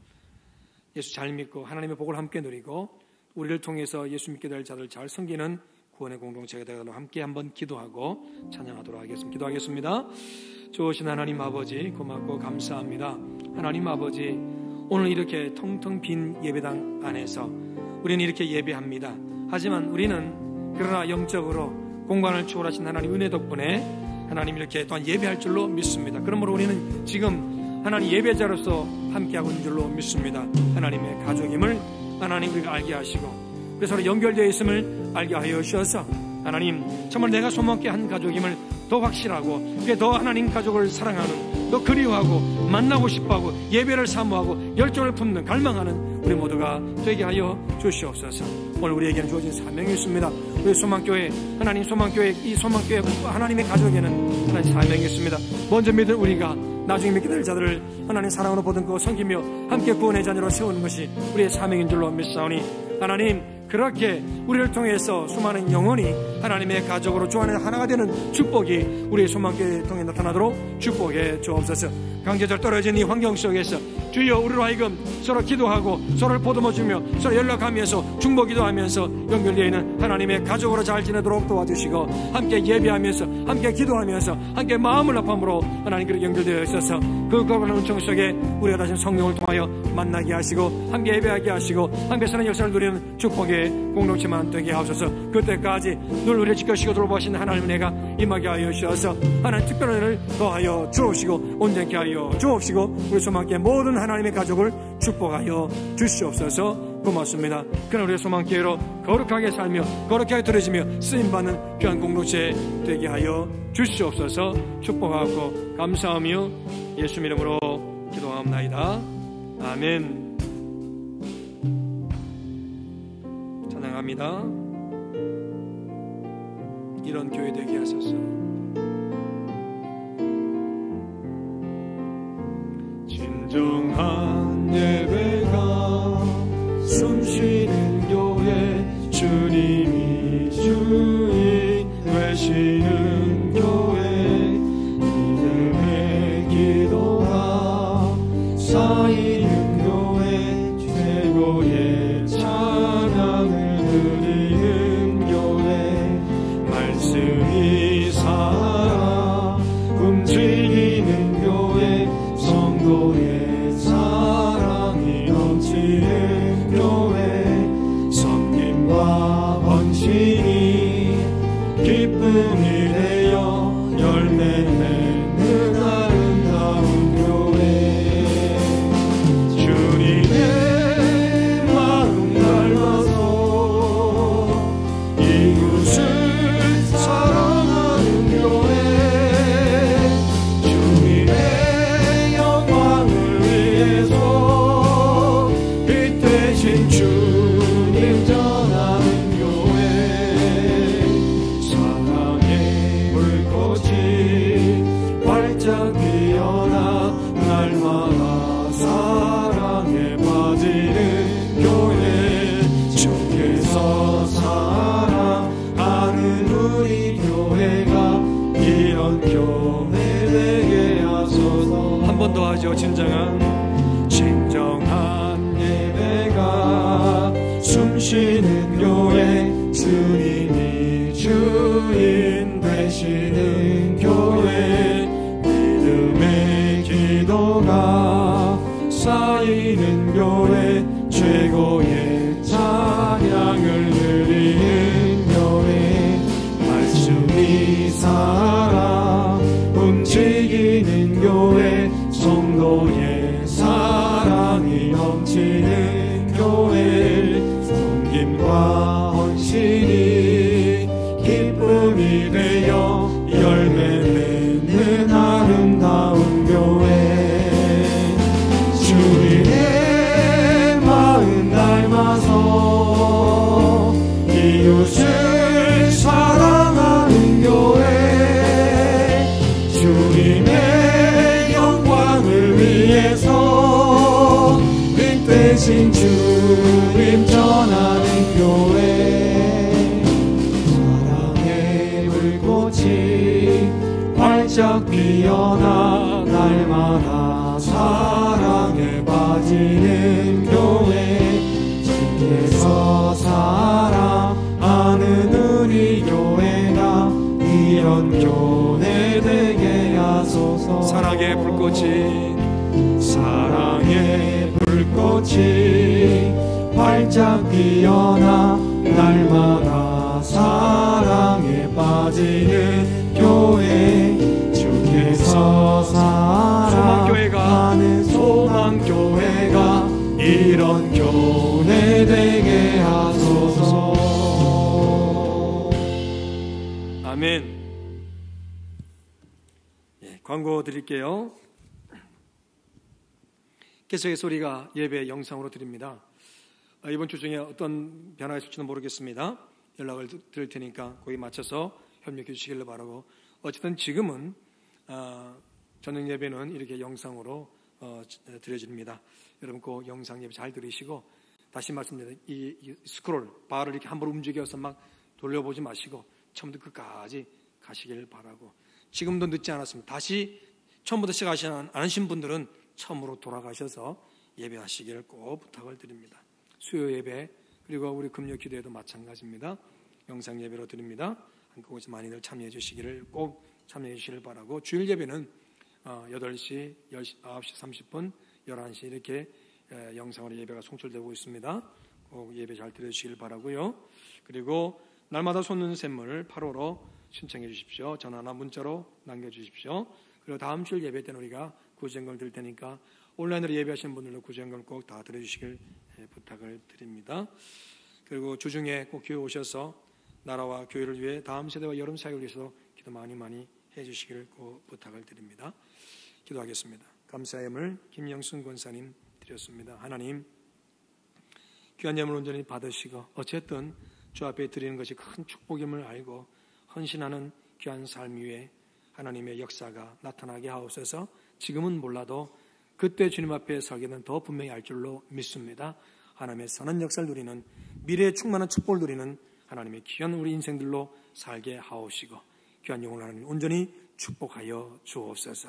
E: 예수 잘 믿고 하나님의 복을 함께 누리고 우리를 통해서 예수 믿게 될 자들 잘 섬기는 구원의 공동체가 되도록 함께 한번 기도하고 찬양하도록 하겠습니다. 기도하겠습니다. 좋으신 하나님 아버지, 고맙고 감사합니다. 하나님 아버지, 오늘 이렇게 텅텅 빈 예배당 안에서 우리는 이렇게 예배합니다. 하지만 우리는 그러나 영적으로 공간을 초월하신 하나님 은혜 덕분에 하나님 이렇게 또한 예배할 줄로 믿습니다. 그러므로 우리는 지금 하나님 예배자로서 함께하고 있는 줄로 믿습니다. 하나님의 가족임을 하나님 우리가 알게 하시고 그래서 서로 연결되어 있음을 알게 하여 주셔서 하나님 정말 내가 소망케 한 가족임을 더 확실하고 더 하나님 가족을 사랑하는, 더 그리워하고 만나고 싶어하고 예배를 사모하고 열정을 품는 갈망하는 우리 모두가 되게 하여 주시옵소서. 오늘 우리에게는 주어진 사명이 있습니다. 우리 소망교회, 하나님 소망교회, 이 소망교회 하나님의 가족에는 하나님 사명이 있습니다. 먼저 믿을 우리가 나중에 믿게 될 자들을 하나님 사랑으로 보듬고 섬기며 함께 구원의 자녀로 세우는 것이 우리의 사명인 줄로 믿사오니 하나님 그렇게 우리를 통해서 수많은 영혼이 하나님의 가족으로 주 안에 하나가 되는 축복이 우리의 소망교회를 통해 나타나도록 축복해 주옵소서. 강제적 떨어진 이 환경 속에서 주여 우리로 하여금 서로 기도하고 서로를 보듬어주며 서로 연락하면서 중보기도하면서 연결되어 있는 하나님의 가족으로 잘 지내도록 도와주시고, 함께 예배하면서 함께 기도하면서 함께 마음을 합함으로 하나님 그렇게 연결되어 있어서 그 거룩한 은총 속에 우리가 다시 성령을 통하여 만나게 하시고 함께 예배하게 하시고 함께 사는 역사를 누리는 축복의 공동체만 되게 하옵소서. 그때까지 늘 우리를 지켜주시고 돌보시는 하나님의 은혜가 임하게 하여 주셔서 하나님 특별한 은혜를 더하여 주옵시고 온전케 하여 주옵시고 우리 소망교회 모든 하나님의 가족을 축복하여 주시옵소서. 고맙습니다. 그러나 우리의 소망교회로 거룩하게 살며 거룩하게 들어지며 쓰임받는 귀한 공동체 되게 하여 주시옵소서. 축복하고 감사하며 예수 이름으로 기도하옵나이다. 아멘. 찬양합니다. 이런 교회 되게 하소서.
A: 진정한 예배가 숨쉬는 교회, 주님이 주인 되시는 교회, 믿음의 기도가 쌓이는 교회, 최고의 찬양을 드리는 교회, 말씀이 살아 움직이는 교회, 성도의 사랑이 넘치는 교회, 섬김과 헌신이 기쁨이 되어 열매 맺는 아름다운 교회, 주님의 마음 닮아서 이웃을 사랑하는 교회, 주님의 영광을 위해서 빛 대신 주님 전하는 교회, 사랑의 불꽃이 활짝 피어나 날마다 사랑에 빠지는 교회, 주께서 사랑하는 우리 교회가 이런 교회 되게 하소서.
E: 한 번 더 하죠. 진정한
A: 예배가 숨쉬는 교회, 주님이 주인 되시는 교회, 믿음의 기도가 쌓이는 교회, 최고의 찬양을 드리는 교회, 말씀이 살아 움직이는 교회, 성도의 사랑이 넘치는 교회, 섬김과 헌신이 기쁨이 되어 열매 맺는 아름다운 교회, 주님의 마음 닮아서 이웃을 사랑하는 교회, 주님의 영광을 위해서 빛 대신 주님 전하는 교회, 사랑의 불꽃이 활짝 피어나 날마다 사랑에 빠지는 교회, 주께서 사랑하는 우리 교회가 이런 교회 되게 하소서.
E: 사랑의 불꽃이
A: 활짝 피어나 날마다 사랑에 빠지는 교회, 주께서 사랑하는 소망교회가 이런 교회 되게 하소서.
E: 아멘. 광고 드릴게요. 계속해서 우리가 예배 영상으로 드립니다. 이번 주 중에 어떤 변화가 있을지는 모르겠습니다. 연락을 드릴 테니까 거기에 맞춰서 협력해 주시길 바라고, 어쨌든 지금은 저녁 예배는 이렇게 영상으로 드려집니다. 여러분 꼭 영상 예배 잘 들으시고 다시 말씀드립니다. 이 스크롤 바를 이렇게 한번 움직여서 막 돌려보지 마시고 처음부터 끝까지 가시길 바라고, 지금도 늦지 않았습니다. 다시 처음부터 시작하지 않으신 분들은 처음으로 돌아가셔서 예배하시기를 꼭 부탁을 드립니다. 수요 예배 그리고 우리 금요 기도에도 마찬가지입니다. 영상 예배로 드립니다. 한국에서 많이들 참여해 주시기를 꼭 참여해 주시기를 바라고, 주일 예배는 8시, 9시 30분, 11시 이렇게 영상으로 예배가 송출되고 있습니다. 꼭 예배 잘 들어주시길 바라고요. 그리고 날마다 솟는 샘물 8호로 신청해 주십시오. 전화나 문자로 남겨주십시오. 그리고 다음 주일 예배 때는 우리가 구제연금을 드릴 테니까 온라인으로 예배하시는 분들도 구제연금을 꼭 다 들어주시길 부탁을 드립니다. 그리고 주중에 꼭 교회 오셔서 나라와 교회를 위해 다음 세대와 여름 사역을 위해서 기도 많이 해주시기를 꼭 부탁을 드립니다. 기도하겠습니다. 감사의 예물 김영순 권사님 드렸습니다. 하나님, 귀한 예물 온전히 받으시고 어쨌든 주 앞에 드리는 것이 큰 축복임을 알고 헌신하는 귀한 삶 위에 하나님의 역사가 나타나게 하옵소서. 지금은 몰라도 그때 주님 앞에 서기는 더 분명히 알 줄로 믿습니다. 하나님의 선한 역사를 누리는, 미래에 충만한 축복을 누리는 하나님의 귀한 우리 인생들로 살게 하옵시고 귀한 영혼을 하나님 온전히 축복하여 주옵소서.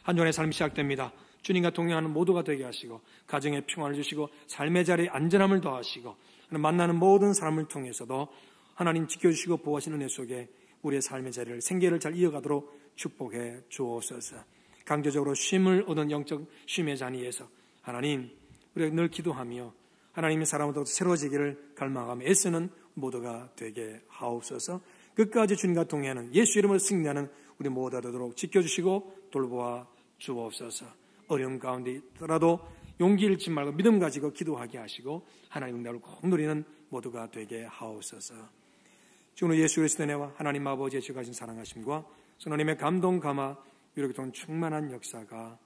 E: 한 주간의 삶이 시작됩니다. 주님과 동행하는 모두가 되게 하시고 가정에 평안을 주시고 삶의 자리에 안전함을 더하시고 만나는 모든 사람을 통해서도 하나님 지켜주시고 보호하시는 은혜 속에 우리의 삶의 자리를, 생계를 잘 이어가도록 축복해 주옵소서. 강제적으로 쉼을 얻은 영적 쉼의 자리에서 하나님, 우리가 늘 기도하며 하나님의 사람으로 새로워지기를 갈망하며 애쓰는 모두가 되게 하옵소서. 끝까지 주님과 동행하는, 예수 이름으로 승리하는 우리 모두가 되도록 지켜주시고 돌보아 주옵소서. 어려운 가운데 있더라도 용기 잃지 말고 믿음 가지고 기도하게 하시고 하나님 응답을 꼭 누리는 모두가 되게 하옵소서. 주는 예수 그리스도의 은혜와 하나님 아버지의 지극하신 사랑하심과 하나님의 감동 감화 이렇게 돈 충만한 역사가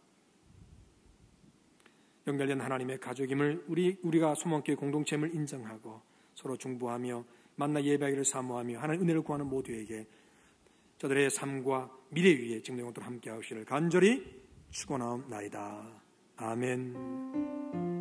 E: 연결된 하나님의 가족임을 우리가 소망교회 공동체임을 인정하고 서로 중보하며 만나 예배하기를 사모하며 하나님 은혜를 구하는 모두에게 저들의 삶과 미래 위에 지금 영원토록 함께 하시기를 간절히 축원하옵나이다. 아멘.